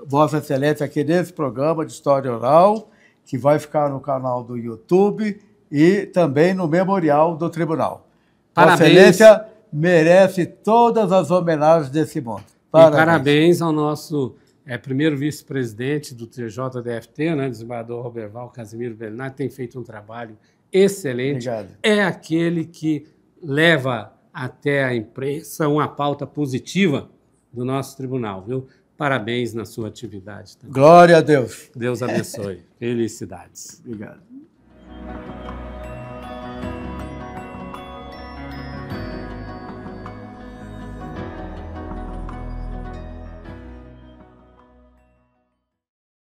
Vossa Excelência aqui nesse programa de História Oral, que vai ficar no canal do YouTube e também no Memorial do Tribunal. Parabéns. Vossa Excelência merece todas as homenagens desse mundo. Parabéns ao nosso primeiro vice-presidente do TJDFT, né, desembargador Roberval Casimiro Bellinati, tem feito um trabalho excelente. Obrigado. É aquele que leva até a imprensa uma pauta positiva do nosso tribunal, viu? Parabéns na sua atividade também. Glória a Deus. Deus abençoe. Felicidades. Obrigado.